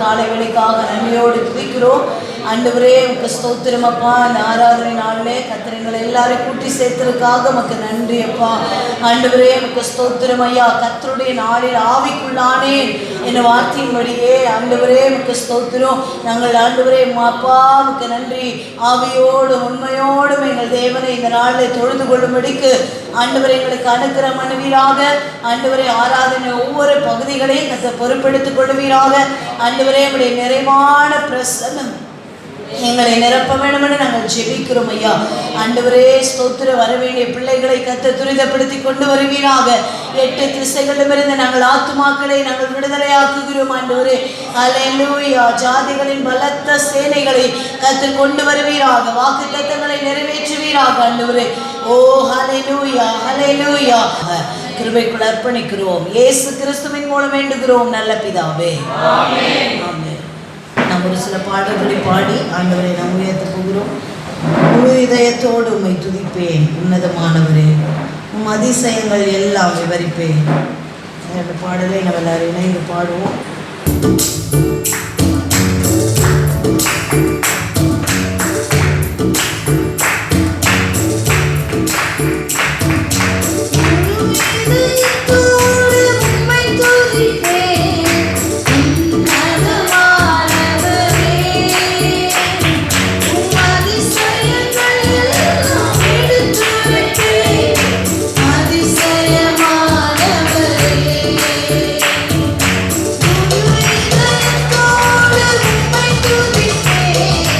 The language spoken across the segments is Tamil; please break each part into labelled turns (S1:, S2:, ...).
S1: காலை வேளைக்காக நன்றியோடு துதிக்கிறோம். ஆண்டவரே உமக்கு ஸ்தோத்திரம் அப்பா. இந்த ஆராதனை நாளிலே கர்த்தர் எல்லாரையும் கூட்டி சேர்த்ததுக்காக உமக்கு நன்றி அப்பா. ஆண்டவரே உமக்கு ஸ்தோத்திரம் ஐயா. கர்த்தருடைய நாளில் ஆவிக்குள்ளானேன் என்ற வார்த்தையின்படியே ஆண்டவரே உமக்கு ஸ்தோத்திரம். நாங்கள் ஆண்டவரே அப்பா உமக்கு நன்றி. ஆவியோடும் உண்மையோடும் எங்கள் தேவனை இந்த நாளில் தொழுது கொள்ளும்படிக்கு ஆண்டவரை எங்களுக்கு அனுக்கிரகம் பண்ணுவீராக. ஆண்டவரை ஆராதனை ஒவ்வொரு பகுதிகளையும் கர்த்தர் பொறுப்பெடுத்துக் கொள்வீராக. ஆண்டவரே உம்முடைய நிறைவான பிரசன்னம் எங்களை நிரப்ப வேண்டும் என்று நாங்கள் ஜெபிக்கிறோம் ஐயா. ஆண்டவரே ஸ்தோத்திரம். வர வேண்டிய பிள்ளைகளை கர்த்தர் துரிதப்படுத்தி கொண்டு வருவீராக. 8 திசைகளிலிருந்து நாங்கள் ஆத்துமாக்களை நாங்கள் விடுதலையாக்குகிறோம் ஆண்டவரே. அல்லேலூயா. ஜாதிகளின் பலத்த சேனைகளை கர்த்தர் கொண்டு வருவீராக. வாக்குத்தத்தங்களை நிறைவேற்றுவீராக ஆண்டவரே. ஓ ஹல்லேலூயா ஹல்லேலூயா. கிருபைக்குள் அர்ப்பணிக்கிறோம். இயேசு கிறிஸ்துவின் மூலம் வேண்டுகிறோம் நல்ல பிதாவே. ஆமென் ஆமென். நாம் ஒரு சில பாடல்களை பாடி ஆண்டவரை நாம் உயர்த்த போகிறோம். முழு இதயத்தோடு உம்மை துதிப்பேன் உன்னதமானவரே, உம் அதிசயங்கள் எல்லாம் விவரிப்பேன். அந்த பாடலை நம்ம எல்லாரும் இணைந்து பாடுவோம்.
S2: Hey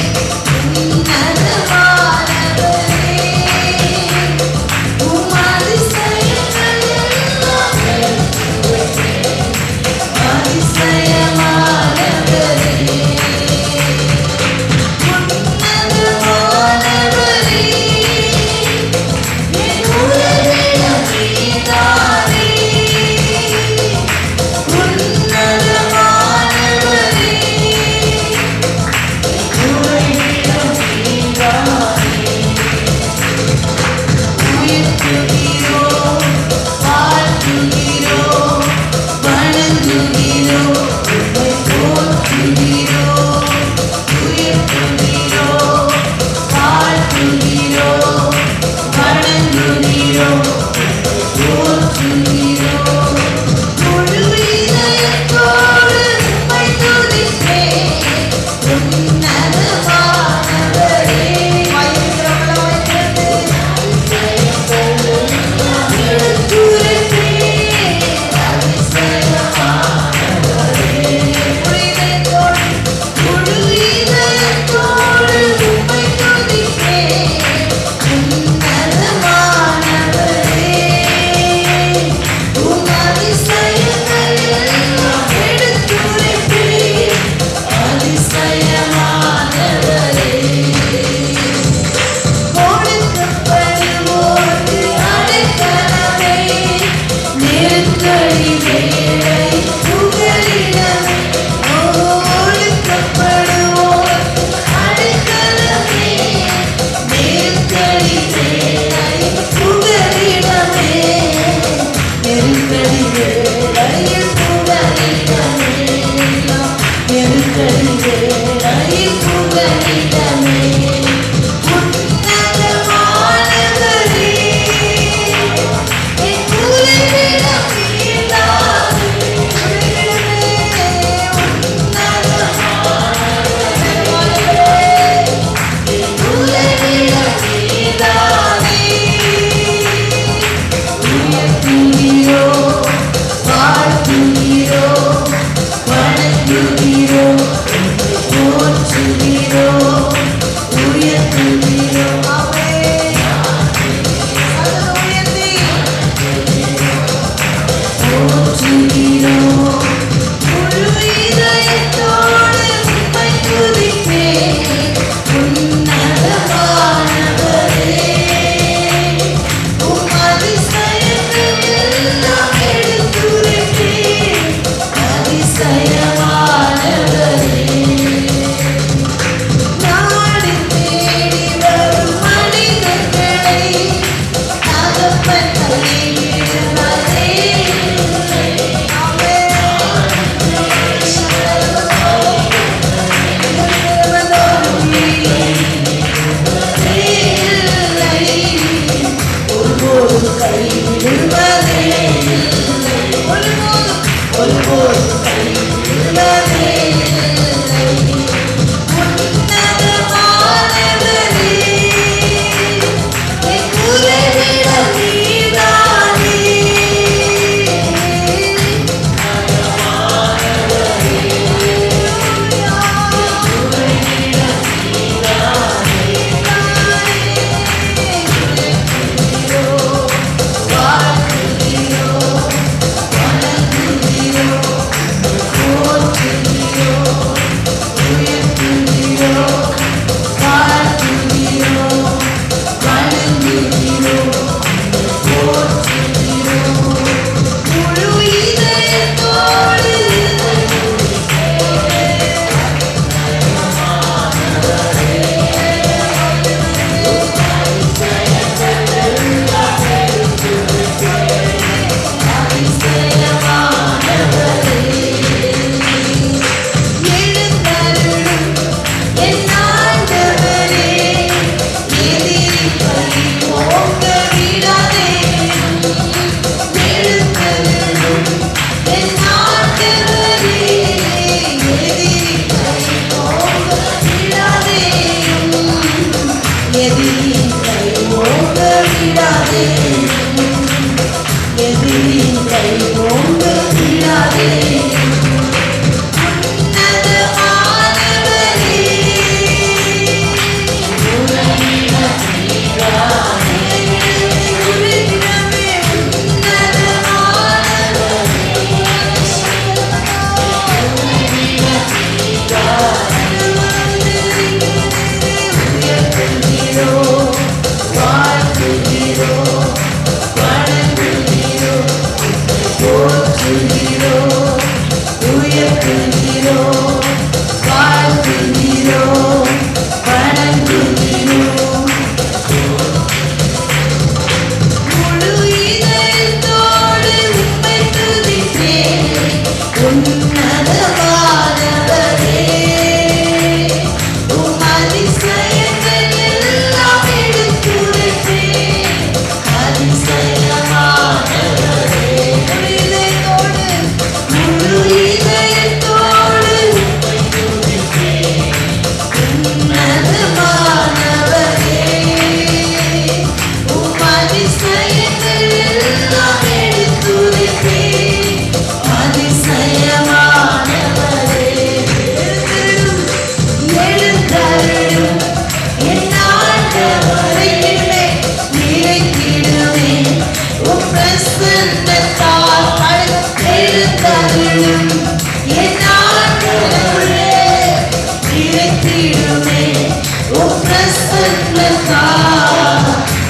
S1: பிரசன்னத்தா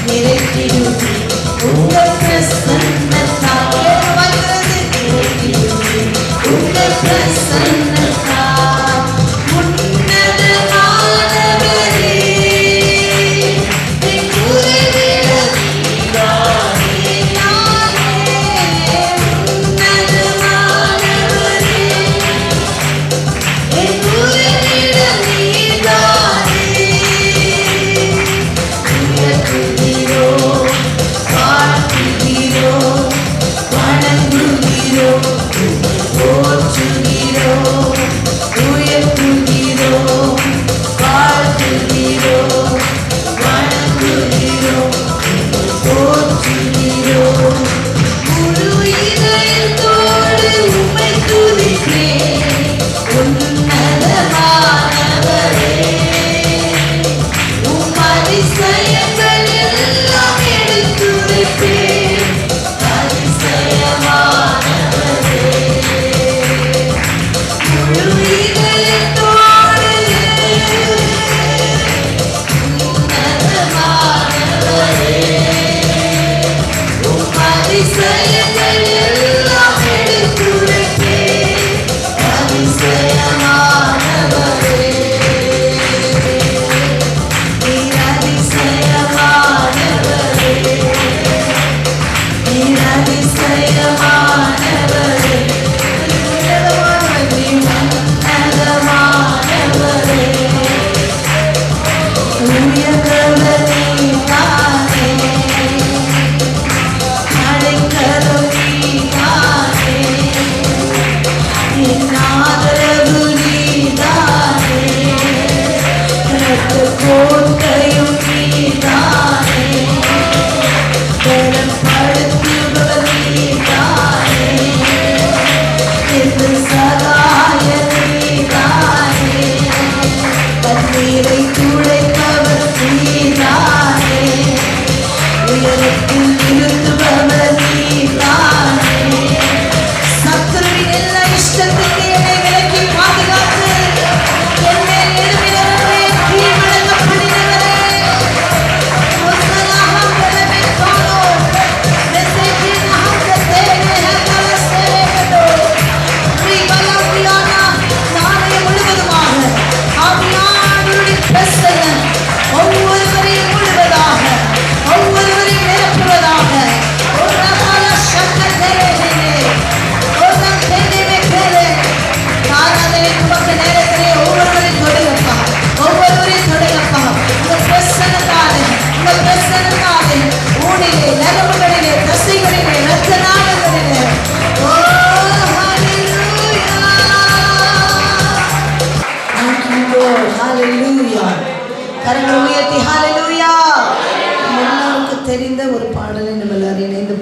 S1: நிறைத்திடுமே உங்க பிரசன்னத்தா வாழ்கிறது நிறைத்திடுமே உங்க பிரசன்னத்தா உன்னதமானவரே என் குறைவிட நீதானே உன்னதமானவரே என் குறைவிட நீதானே உயர்த்துகிறோம் வாழ்த்துகிறோம் வணங்குகிறோம் போற்றுகிறோம் உயர்த்துகிறோம் வாழ்த்துகிறோம் வணங்குகிறோம் போற்றுகிறோம் முழு இதயத்தோடு உம்மை துதிக்கிறேன் உன்னதமானவரே உம் அதிசயங்கள் எல்லாம் எடுத்துரைப்பேன் அதிசயமானவரே முழு இதயத்தோடு உன்னதமானவரே உம் அதிசயங்கள் எல்லாம் எடுத்துரைப்பேன் அதிசயமானவரே நீர் அதிசயமானவரே நீர் அதிசயமானவரே உன்னதமானவரே உன்னதமானவரே உயர்ந்தவர் நீதானே அடைக்கலம் நீதானே என் ஆதரவு நீதானே இரத்தக் கோட்டையும் நீதானே பலப்படுத்துபவர் நீதானே எந்த சகாயம் நீதானே கண்ணீரை துடைப்பவர் நீதானே உயரத்தில் நிறுத்துபவர் நீதானே சத்துருவின் எல்லா இஷ்டத்துக்கு என்னை விலக்கி பாதுகாத்து என் மேல் எழுப்பினவரே கீழ்வழங்கப்படினவரே ஒசனாகம் பெறமென்றானோ மெசேஜினாகம் தேனே ஹகவஸ்தேகதோ ரீபலப்பியானா நாளை முழுவதுமாக ஆவியானவருடைய பிரசன்னம் ஒவ்வொருவரையும் முழுவதாக ஒவ்வொருவரையும் நிரப்புவதாக ஒரு ரகால சக்கத்தேனே ஒரு தேனே பேரே ஆராதனை துவக்க நேரத்திலே ஒவ்வொருவரையும் தொடுங்கப்பா ஒவ்வொருவரையும் தொடுங்கப்பா உங்க பிரசன்னத்தாலே ஊனிலே நரம்புகளிலே தசைகளிலே இரத்த நாளங்களிலே ஓ ஹalleluya thank you lord hallelujah கரங்களை உயர்த்தி ஹalleluya எல்லாருக்கும் தெரிந்த ஒரு பாடலை நம்ம எல்லாரும் இணைந்து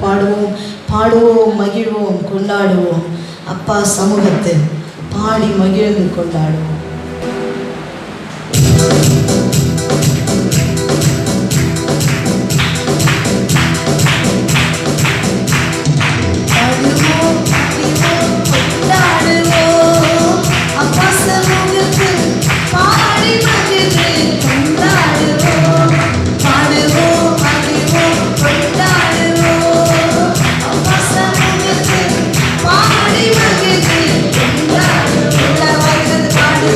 S1: பாடுவோம் மகிழ்வோம் கொண்டாடுவோம் அப்பா சமூகத்தில் பாடி மகிழ்ந்து கொண்டாடுவோம் பாடுவோம் கொண்டாடுவோம் அப்பா சமூகத்தில் பாடி மகிழ்ந்து கொண்டாடுவோம் பாடுவோம் மகிழ்வோம் கொண்டாடுவோம் அப்பா சமூகத்தில் பாடி மகிழ்ந்து கொண்டாடுவோம். எல்லாரும் வாழ்கிறது பாடுவோம்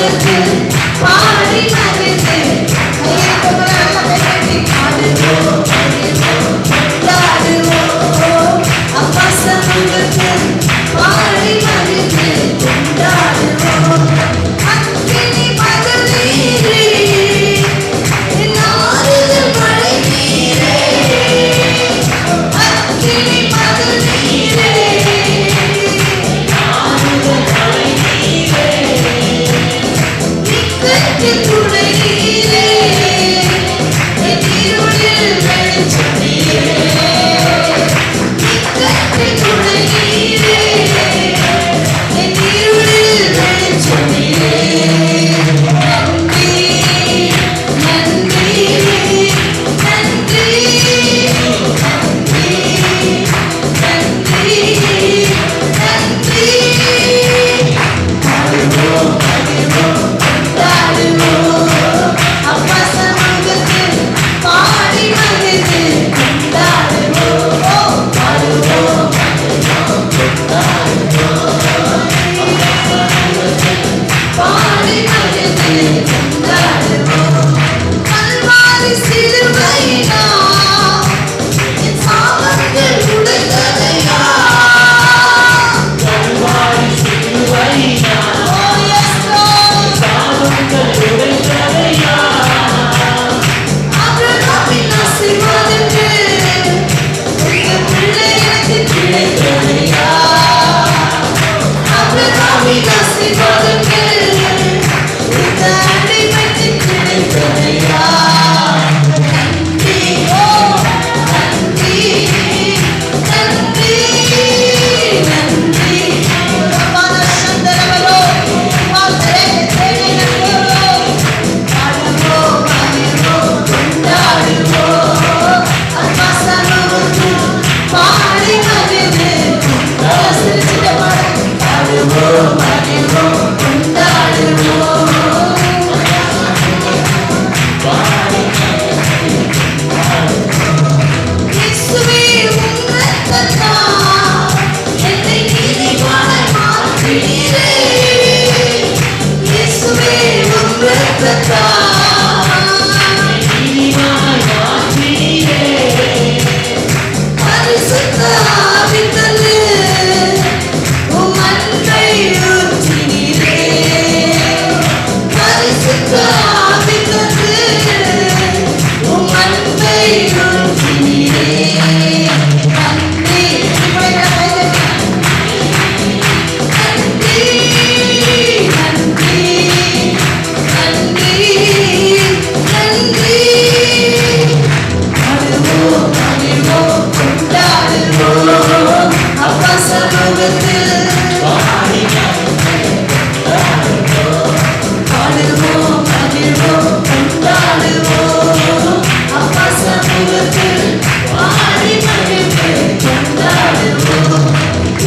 S1: சமூகத்தில் பாடி மகிழ்ந்து அப்பா சமூகத்தில் பாடி மகிழ்ந்து கொண்டாடுவோம். அக்கினி மகள் நீரே, என் ஆறுதல் மழை நீரே, அக்கினி மகள் நீரே, ஆறுதல் மழை நீரே, இக்கட்டில் துணை நீரே, என் இருளில் வெளிச்சம் நீரே, இக்கட்டில் துணை நீரே, என் இருளில் வெளிச்சம் நீரே. நன்றி நன்றி நன்றி நன்றி நன்றி நன்றி. பாடுவோம் பாடுவோம் கொண்டாடுவோம். அப்பா சமூகத்தில் பாடி மகிழ்ந்து கொண்டாடுவோம். பாடுவோம் பாடி மகிழ்ந்து கொண்டாடுவோம். கல்வாரி சிலுவையினால் என் சாபங்கள் உடைந்ததையா. கல்வாரி சிலுவையினால் oh yes Lord சாபங்கள் உடைந்ததையா. ஆபிரகாமின் ஆசீர்வாதங்கள் உங்கள் பிள்ளை எனக்கு கிடைத்ததையா. ஆபிரகாமின் ஆசீர்வாதங்கள் உங்கள் அடிமைக்கு கிடைத்ததையா. நன்றி ஓ நன்றி நன்றி நன்றி. ரப்பான சந்தரவலோ மாதரே தேனேனோ. பாடுவோம் பாடுவோம் கொண்டாடுவோம். அப்பா சமூகத்தில் பாடி மகிழ்ந்து கொண்டாடுவோம். பாடுவோம் பாடுவோம் கொண்டாடுவோம். இயேசுவே உம் இரத்தத்தால் என்னை நீதிமானாய் மாற்றினீரே. இயேசுவே உம் இரத்தத்தால் என்னை நீதிமானாய் மாற்றினீரே. பரிசுத்த ஆவி தந்து உம் அன்பை ஊற்றினீரே. பரிசுத்த ஆவி தந்து உம் அன்பை ஊற்றினீரே. நன்றி நன்றி நன்றி நன்றி நன்றி. பாடுவோம் பாடுவோம் கொண்டாடுவோம். அப்பா சமூகத்தில் பாடுவோம் பாடுவோம் கொண்டாடுவோம். அப்பா சமூகத்தில் பாடி மகிழ்ந்து கொண்டாடுவோம்.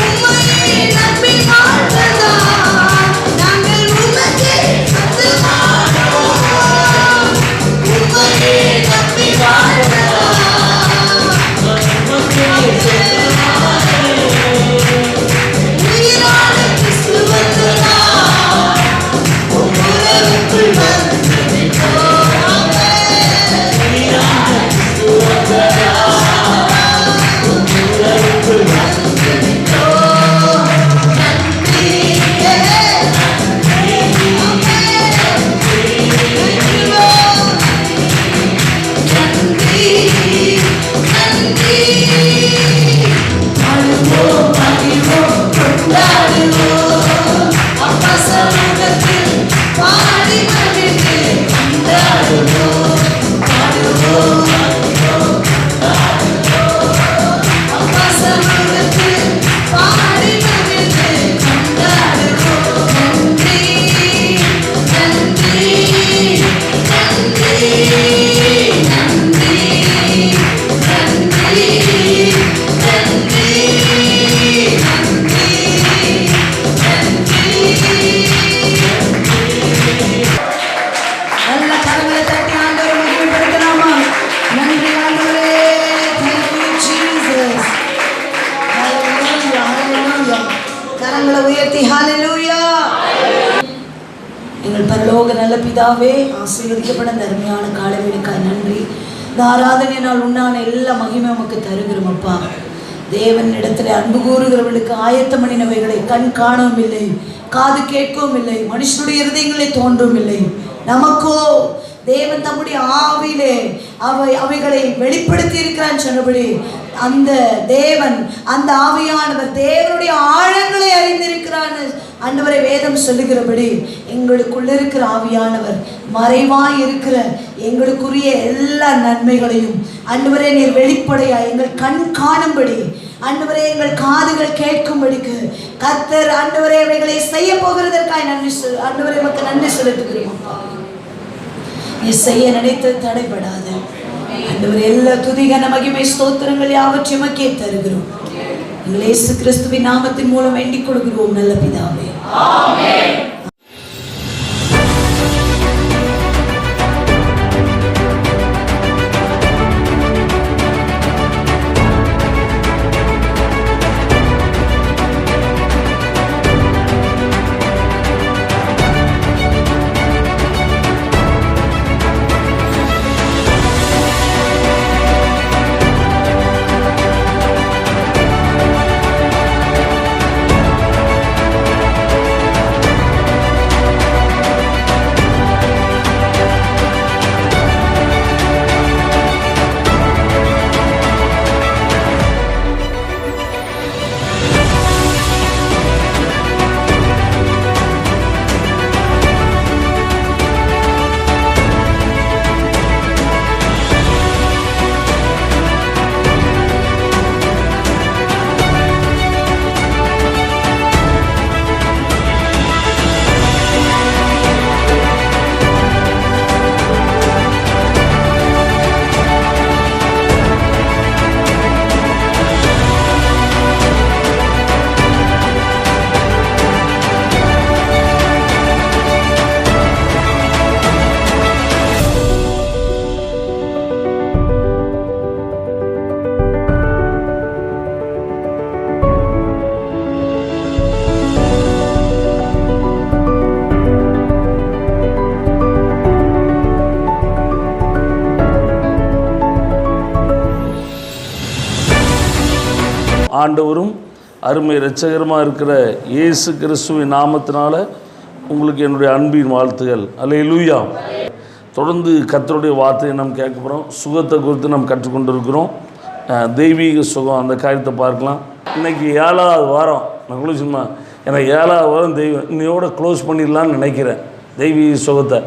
S1: உம்மையே நம்பி வாழ்வதால் நாங்கள் உமக்கே சொந்தமானோம். உம்மையே நம்பி வாழ்வதால் உமக்கே சொந்தமானோம். உயிரான கிறிஸ்து வந்ததால் உம் உறவுக்குள் வந்து விட்டோம். உயிரான கிறிஸ்து வந்ததால் உம் உறவுக்குள் வந்து விட்டோம். நன்றி நன்றி நன்றி. பாடுவோம் பாடுவோம் கொண்டாடுவோம். அப்பா சமூகத்தில் பாடி மகிழ்ந்து எங்கள் பரலோக நல்ல பிதாவே, ஆசீர்வதிக்கப்பட அருமையான காலவேளைக்காய் நன்றி. இந்த ஆராதனை நாள் உண்டான எல்லா மகிமை நமக்கு தருகிறோம் அப்பா. தேவன் இடத்துல அன்பு கூறுகிறவர்களுக்கு ஆயத்தம் பண்ணினவைகளை கண் காணவும் இல்லை, காது கேட்கவும் இல்லை, மனுஷனுடைய இருதயங்களை தோன்றவும் இல்லை. நமக்கோ தேவன் தம்முடைய ஆவியிலே அவைகளை வெளிப்படுத்தி இருக்கிறான்னு சொன்னபடி அந்த தேவன், அந்த ஆவியானவர் தேவனுடைய ஆழங்களை அறிந்திருக்கிறான் ஆண்டவரை வேதம் சொல்லுகிறபடி எங்களுக்குள்ள இருக்கிற ஆவியானவர் மறைவாய் இருக்கிற எங்களுக்குரிய எல்லா நன்மைகளையும் ஆண்டவரே நீர் வெளிப்படையா எங்கள் கண் காணும்படி, ஆண்டவரே எங்கள் காதுகள் கேட்கும்படிக்கு கர்த்தர் ஆண்டவரே அவைகளை செய்ய போகிறதற்காய் நன்றி ஆண்டவரே மக்கள் நன்றி செலுத்துகிறோம். நீ செய்ய நினைத்தது தடைபடாது ஆண்டவரே. எல்லா துதிகன மகிமை ஸ்தோத்திரங்கள் யாவற்றையும் உமக்கே தருகிறோம். இயேசு கிறிஸ்துவின் நாமத்தின் மூலம் வேண்டிக் கொள்கிறோம் நல்ல பிதாவே, ஆமென்.
S2: ஆண்டவரும் அருமை இரட்சகரமாக இருக்கிற இயேசு கிறிஸ்துவின் நாமத்தினால உங்களுக்கு என்னுடைய அன்பின் வாழ்த்துகள். அல்லேலூயா. தொடர்ந்து கர்த்தருடைய வார்த்தையை நம்ம கேட்க போகிறோம். சுகத்தை குறித்து நம்ம கற்றுக்கொண்டு இருக்கிறோம். தெய்வீக சுகம், அந்த காரியத்தை பார்க்கலாம். இன்றைக்கி 7வது வாரம். நான் கூட சும்மா எனக்கு 7வது வாரம் இன்னையோட க்ளோஸ் பண்ணிடலான்னு நினைக்கிறேன். தெய்வீக சுகத்தை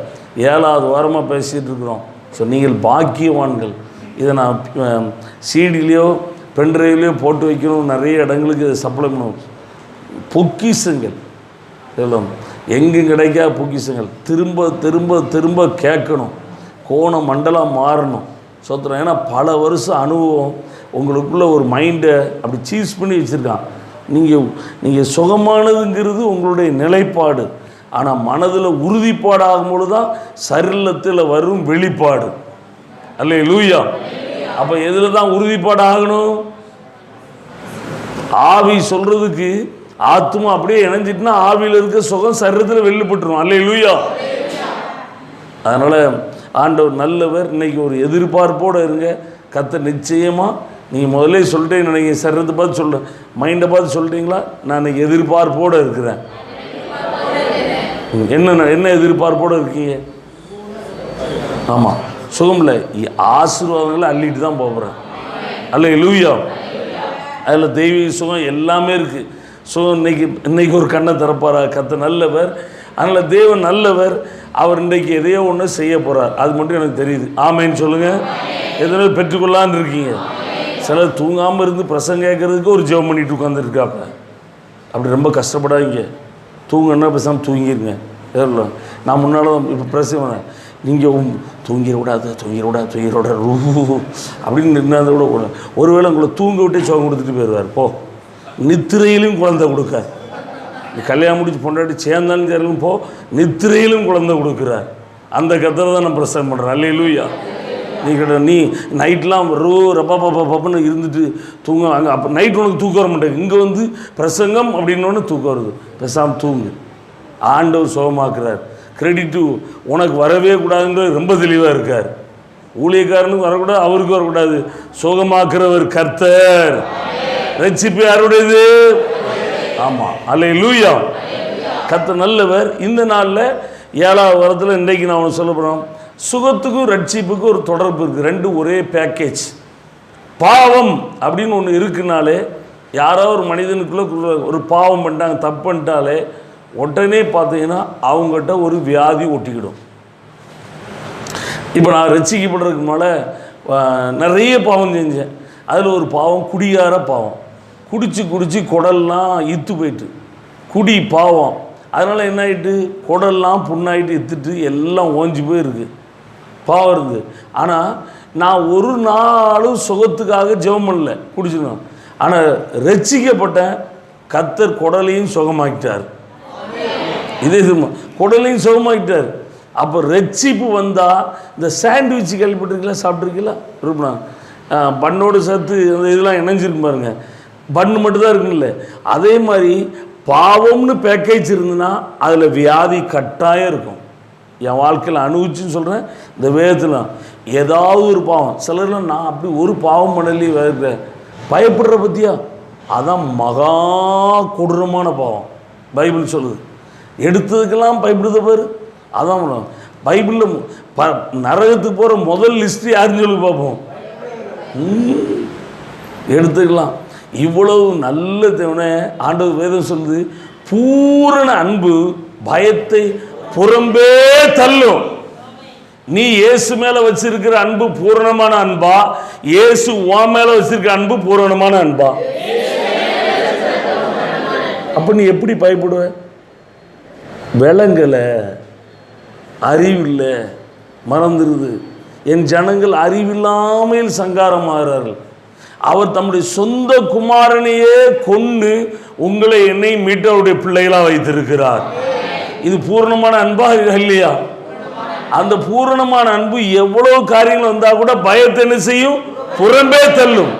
S2: 7வது வாரமாக பேசிகிட்டு இருக்கிறோம். ஸோ நீங்கள் பாக்கியவான்கள். இதை நான் சிடிலேயோ பென்ட்ரைவ்லேயோ போட்டு வைக்கணும், நிறைய இடங்களுக்கு இதை சப்ளை பண்ணணும். பொக்கிஷங்கள் எல்லாம் எங்கும் கிடைக்கா பொக்கிஷங்கள். திரும்ப திரும்ப திரும்ப கேட்கணும், கோண மண்டலம் மாறணும். சோத்திரம். ஏன்னா பல வருஷம் அனுபவம் உங்களுக்குள்ள ஒரு மைண்டை அப்படி சீஸ் பண்ணி வச்சுருக்கான். நீங்கள் சுகமானதுங்கிறது உங்களுடைய நிலைப்பாடு. ஆனால் மனதில் உறுதிப்பாடு ஆகும்போது தான் சரீரத்தில் வரும் வெளிப்பாடு. அல்லேலூயா. அப்போ எதில் தான் உறுதிப்பாடு ஆகணும்? ஆவி சொல்கிறதுக்கு ஆத்மா அப்படியே இணைஞ்சிட்டுனா ஆவியில் இருக்க சுகம் சரீரத்தில் வெளிப்பட்டுரும். அல்லேலூயா. அதனால் ஆண்டவர் நல்லவர். இன்றைக்கி ஒரு எதிர்பார்ப்போடு இருங்க. கர்த்தர் நிச்சயமாக, நீங்கள் முதல்ல சொல்லிட்டேன் நினைக்கிறேன், சரீரத்தை பார்த்து சொல்கிறேன், மைண்டை பார்த்து சொல்லிட்டீங்களா? நான் இன்றைக்கி எதிர்பார்ப்போடு இருக்கிறேன். என்ன எதிர்பார்ப்போடு இருக்கீங்க? ஆமாம், சுகம் இல்லை, ஆசீர்வாதங்களை அள்ளிட்டு தான் போகிறேன். அல்லேலூயா. அதில் தெய்வீக சுகம் எல்லாமே இருக்குது. சுகம் இன்னைக்கு ஒரு கண்ணை திறப்பாரா? கர்த்தர் நல்லவர். அதனால் தேவன் நல்லவர். அவர் இன்றைக்கு எதையோ ஒன்று செய்ய போகிறார். அது மட்டும் எனக்கு தெரியுது. ஆமேன்னு சொல்லுங்கள். எதனா பெற்றுக்கொள்ளான்னு இருக்கீங்க. சிலர் தூங்காமல் இருந்து பிரசங்க கேட்கறதுக்கு ஒரு ஜெபம் பண்ணிட்டு உட்காந்துருக்காப்ப. அப்படி ரொம்ப கஷ்டப்படாதீங்க. தூங்கன்னா பேசாமல் தூங்கிடுங்க. எதில் நான் முன்னால் இப்போ பிரசங்க நீங்கள் தூங்கிடக்கூடாது அப்படின்னு நின்னாத கூட ஒருவேளை உங்களை தூங்க விட்டே சோகம் கொடுத்துட்டு போயிடுவார். போ, நித்திரையிலும் குழந்தை கொடுக்கார். கல்யாணம் முடிச்சு பொண்டாட்டி சேர்ந்தாலும் சேரலும் போ, நித்திரையிலும் குழந்தை கொடுக்குறார். அந்த கத்தரை தான் நான் பிரசங்கம் பண்ணுறேன். அல்லேலூயா. நீ நைட்லாம் ரப்பான்னு இருந்துட்டு தூங்க அங்கே. அப்போ நைட் உனக்கு தூக்கம் வர மாட்டேங்க. இங்கே வந்து பிரசங்கம் அப்படின்னோன்னு தூக்கம் வருது. பேசாமல் தூங்கு. ஆண்டவர் சுகமாக்குறார். கிரெடிட்டு உனக்கு வரவே கூடாதுன்றது ரொம்ப தெளிவாக இருக்கார். ஊழியக்காரனுக்கு வரக்கூடாது, அவருக்கு வரக்கூடாது. சுகமாக்குறவர் கர்த்தர். ரட்சிப்பு யாருடையது? ஆமாம், அல்லேலூயா. கர்த்தர் நல்லவர். இந்த நாளில் 7வது வாரத்தில் இன்றைக்கு நான் சொல்ல போகிறோம், சுகத்துக்கும் ரட்சிப்புக்கும் ஒரு தொடர்பு இருக்குது. ரெண்டும் ஒரே பேக்கேஜ். பாவம் அப்படின்னு ஒன்று இருக்குனாலே, யாரோ ஒரு மனிதனுக்குள்ளே ஒரு பாவம் பண்ணிட்டாங்க, தப்பு பண்ணிட்டாலே உடனே பார்த்தீங்கன்னா அவங்ககிட்ட ஒரு வியாதி ஒட்டிக்கிடும். இப்போ நான் ரட்சிக்கப்படுறதுக்கு மேலே நிறைய பாவம் செஞ்சேன். அதில் ஒரு பாவம் குடியார பாவம். குடித்து குடல்லாம் இத்து போயிட்டு, குடி பாவம். அதனால் என்ன ஆகிட்டு, குடல்லாம் புண்ணாயிட்டு இத்துட்டு எல்லாம் ஓஞ்சி போயிருக்கு, பாவம் இருக்குது. ஆனால் நான் ஒரு நாளும் சுகத்துக்காக ஜெபம் பண்ணல, குடிச்சிருந்தோம். ஆனால் ரட்சிக்கப்பட்டேன், கர்த்தர் குடலையும் சுகமாக்கிட்டார். இதே குடலையும் சுகமாக்கிட்டார். அப்போ ரட்சிப்பு வந்தால், இந்த சாண்ட்விச் கேள்விப்பட்டிருக்கீங்களா, சாப்பிட்ருக்கீங்களா? இருப்பா பண்ணோடு சேர்த்து அந்த இதெல்லாம் இணைஞ்சிருக்கு பாருங்க, பண்ணு மட்டும்தான் இருக்குல்ல. அதே மாதிரி பாவம்னு பேக்கேஜ் இருந்துன்னா அதில் வியாதி கட்டாயம் இருக்கும். என் வாழ்க்கையில் அனுபவிச்சுன்னு சொல்கிறேன். இந்த வேதத்தில் ஏதாவது ஒரு பாவம், சிலர்லாம் நான் அப்படி ஒரு பாவம் பண்ணலையே வேறு பயப்படுற பற்றியா, அதான் மகா கொடூரமான பாவம். பைபிள் சொல்லுது. எடுத்ததுக்கெல்லாம் பயப்படுத பாரு, அதான் பைபிளில் நரகத்துக்கு போகிற முதல் லிஸ்ட்டு யாருன்னு சொல்லி பார்ப்போம். எடுத்துக்கலாம். இவ்வளவு நல்ல தேவனை ஆண்டவர் வேதம் சொல்லுது, பூரண அன்பு பயத்தை புறம்பே தள்ளும். நீ இயேசு மேலே வச்சிருக்கிற அன்பு பூரணமான அன்பா, இயேசு உன் மேலே வச்சிருக்கிற அன்பு பூரணமான அன்பா? அப்போ நீ எப்படி பயப்படுவ? விளங்கலை, அறிவில்லை, மறந்துடுது. என் ஜனங்கள் அறிவில்லாமல் சங்காரமாகிறார்கள். அவர் தம்முடைய சொந்த குமாரனையே கொண்டு உங்களை என்னை மீட்டவருடைய பிள்ளைகளாக வைத்திருக்கிறார். இது பூரணமான அன்பா இல்லையா? அந்த பூரணமான அன்பு எவ்வளவு காரியங்கள் வந்தால் கூட பயத்தை என்ன செய்யும்? புறம்பே தள்ளும்.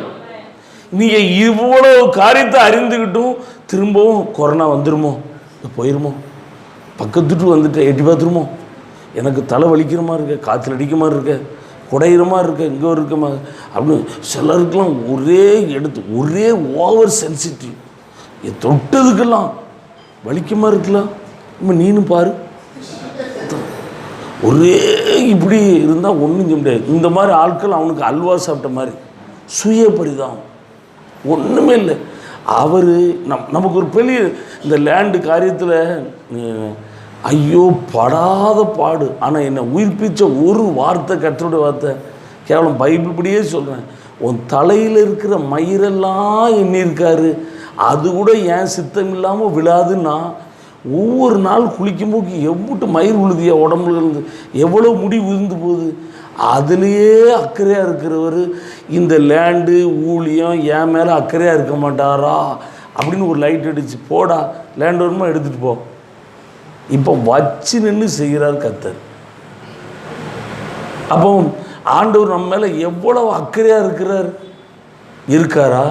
S2: நீங்கள் இவ்வளவு காரியத்தை அறிந்துக்கிட்டும் திரும்பவும் கொரோனா வந்துடுமோ, போயிருமோ, பக்கத்துட்டு வந்துட்டு எட்டி பார்த்துருமோ, எனக்கு தலை வலிக்கிற மாதிரி இருக்க, காய்ச்சல் அடிக்க மாதிரி இருக்க, குடையிற மாதிரி இருக்க, இங்கே இருக்கமா அப்படின்னு சிலருக்கெல்லாம் ஒரே ஓவர் சென்சிட்டிவ். தொட்டதுக்கெல்லாம் வலிக்கமாக இருக்கலாம். இப்போ நீனும் பாரு, ஒரே இப்படி இருந்தால் ஒன்றும் செய்ய முடியாது. இந்த மாதிரி ஆட்கள் அவனுக்கு அல்வா சாப்பிட்ட மாதிரி சுயப்படிதான், ஒன்றுமே இல்லை. அவர் நமக்கு ஒரு பெரிய இந்த லேண்டு காரியத்தில் ஐயோ படாத பாடு. ஆனால் என்னை உயிர்ப்பிச்ச ஒரு வார்த்தை, கர்த்தருடைய வார்த்தை, கேவலம் பைபிள் படியே சொல்கிறேன். உன் தலையில் இருக்கிற மயிரெல்லாம் எண்ணியிருக்காரு, அது கூட ஏன் சித்தம் இல்லாமல் விழாதுன்னா, ஒவ்வொரு நாள் குளிக்கும்போது எவ்வளோ மயிர் உழுதியா உடம்புல இருந்து, எவ்வளோ முடி உதிர்ந்து போகுது. அதுலேயே அக்கறையாக இருக்கிறவர் இந்த லேண்டு ஊழியம் என் மேலே அக்கறையாக இருக்க மாட்டாரா அப்படின்னு ஒரு லைட் அடித்து, போடா லேண்ட் வருமா எடுத்துகிட்டு போ. இப்போ வச்சு நின்று செய்கிறார் கர்த்தர். அப்போ ஆண்டவர் நம்ம மேலே எவ்வளவு அக்கறையாக இருக்காரா?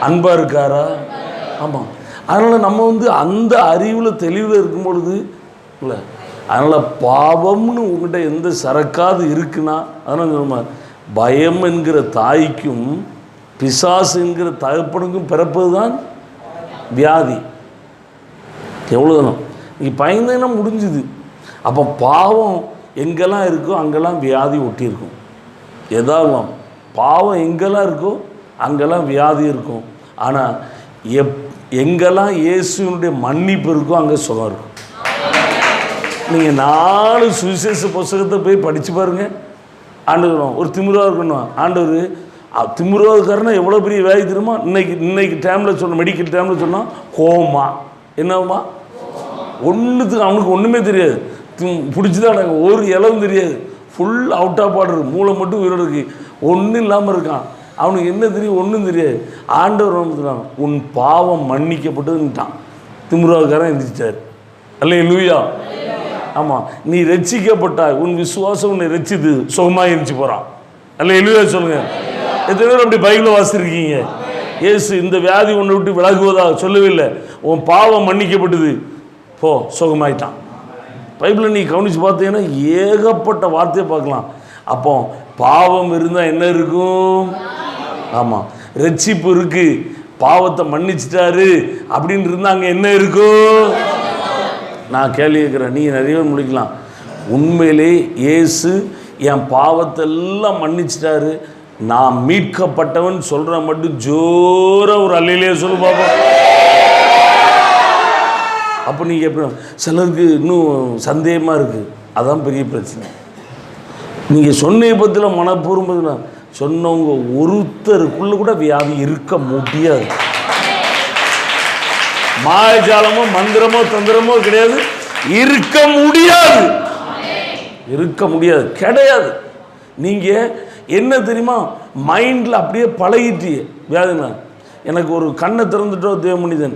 S2: அன்பாக இருக்காரா? ஆமாம். அதனால் நம்ம அந்த அறிவில் தெளிவில் இருக்கும் பொழுது இல்லை. அதனால் பாவம்னு உங்கள்கிட்ட எந்த சரக்காது இருக்குன்னா, அதனால் நம்ம பயம் என்கிற தாய்க்கும் பிசாசு என்கிற தகப்பனுக்கும் பிறப்பது தான் வியாதி. எவ்வளோதானோ நீ பயந்தேன்னா முடிஞ்சுது. அப்போ பாவம் எங்கெல்லாம் இருக்கோ அங்கெல்லாம் வியாதி ஒட்டியிருக்கும். எதாலும் பாவம் எங்கெல்லாம் இருக்கோ அங்கெல்லாம் வியாதி இருக்கும். ஆனால் எங்கெல்லாம் இயேசுனுடைய மன்னிப்பு இருக்கோ அங்கே சுகம் இருக்கும். நீங்கள் 4 சுவிசேஷ புஸ்தகத்தை போய் படித்து பாருங்கள். ஆண்டவர் ஒரு திமிராக இருக்கணும். ஆண்டவர் திமிராவுக்காரனா எவ்வளோ பெரிய வேலை தெரியுமா? இன்னைக்கு டைமில் சொன்ன, மெடிக்கல் டைமில் சொன்னால் கோமா என்னம்மா, ஒன்றுத்துக்கு அவனுக்கு ஒன்றுமே தெரியாது. பிடிச்சிதான் ஒரு இலவும் தெரியாது. ஃபுல் அவுட் ஆஃப் ஆர்டர், மூளை மட்டும் உயிரோடு இருக்கு, ஒன்றும் இல்லாமல் இருக்கான். அவனுக்கு என்ன தெரியும்? ஒன்றும் தெரியாது. ஆண்டவர் வந்துட்டான், உன் பாவம் மன்னிக்கப்பட்டதுன்ட்டான். திமுறாவுக்காரன் எந்திரிச்சார். அல்லேலூயா. ஆமாம், நீ ரட்சிக்கப்பட்டாய், உன் விசுவாசம் உன்னை ரட்சித்து சுகமாக இருந்துச்சு போகிறான். அல்லேலூயா சொல்லுங்கள். எத்தனை பேர் அப்படி பைபிளில் வாசிச்சிருக்கீங்க? இயேசு இந்த வியாதி உன்னை விட்டு விலகுவதாக சொல்லவே இல்லை. உன் பாவம் மன்னிக்கப்பட்டது, போ சுகமாயிட்டான். பைபிளை நீ கவனித்து பார்த்தீங்கன்னா ஏகப்பட்ட வார்த்தையை பார்க்கலாம். அப்போ பாவம் இருந்தால் என்ன இருக்கும்? ஆமாம், ரட்சிப்பு இருக்குது, பாவத்தை மன்னிச்சிட்டாரு அப்படின்னு இருந்தாங்க, என்ன இருக்கும்? நான் கேள்வி கேட்குறேன், நீங்கள் நிறைய பேர் முடிக்கலாம், உண்மையிலே இயேசு என் பாவத்தை எல்லாம் மன்னிச்சிட்டாரு, நான் மீட்கப்பட்டவன் சொல்கிற மட்டும் ஜோர ஒரு அல்லையிலே சொல்லு பாப்போம். அப்போ நீங்கள் எப்படி? சிலருக்கு இன்னும் சந்தேகமாக இருக்குது, அதான் பெரிய பிரச்சனை. நீங்கள் சொன்ன பற்றில மனப்பூர்வம் சொன்னவங்க ஒருத்தருக்குள்ள கூட வியாதி இருக்க முடியாது. மாயஜாலமோ மந்திரமோ தந்திரமோ கிடையாது, இருக்க முடியாது, இருக்க முடியாது, கிடையாது. நீங்கள் என்ன தெரியுமா, மைண்டில் அப்படியே பழகிட்டு வியாதினா. எனக்கு ஒரு கண்ணை திறந்துட்டோ தேவமனிதன்,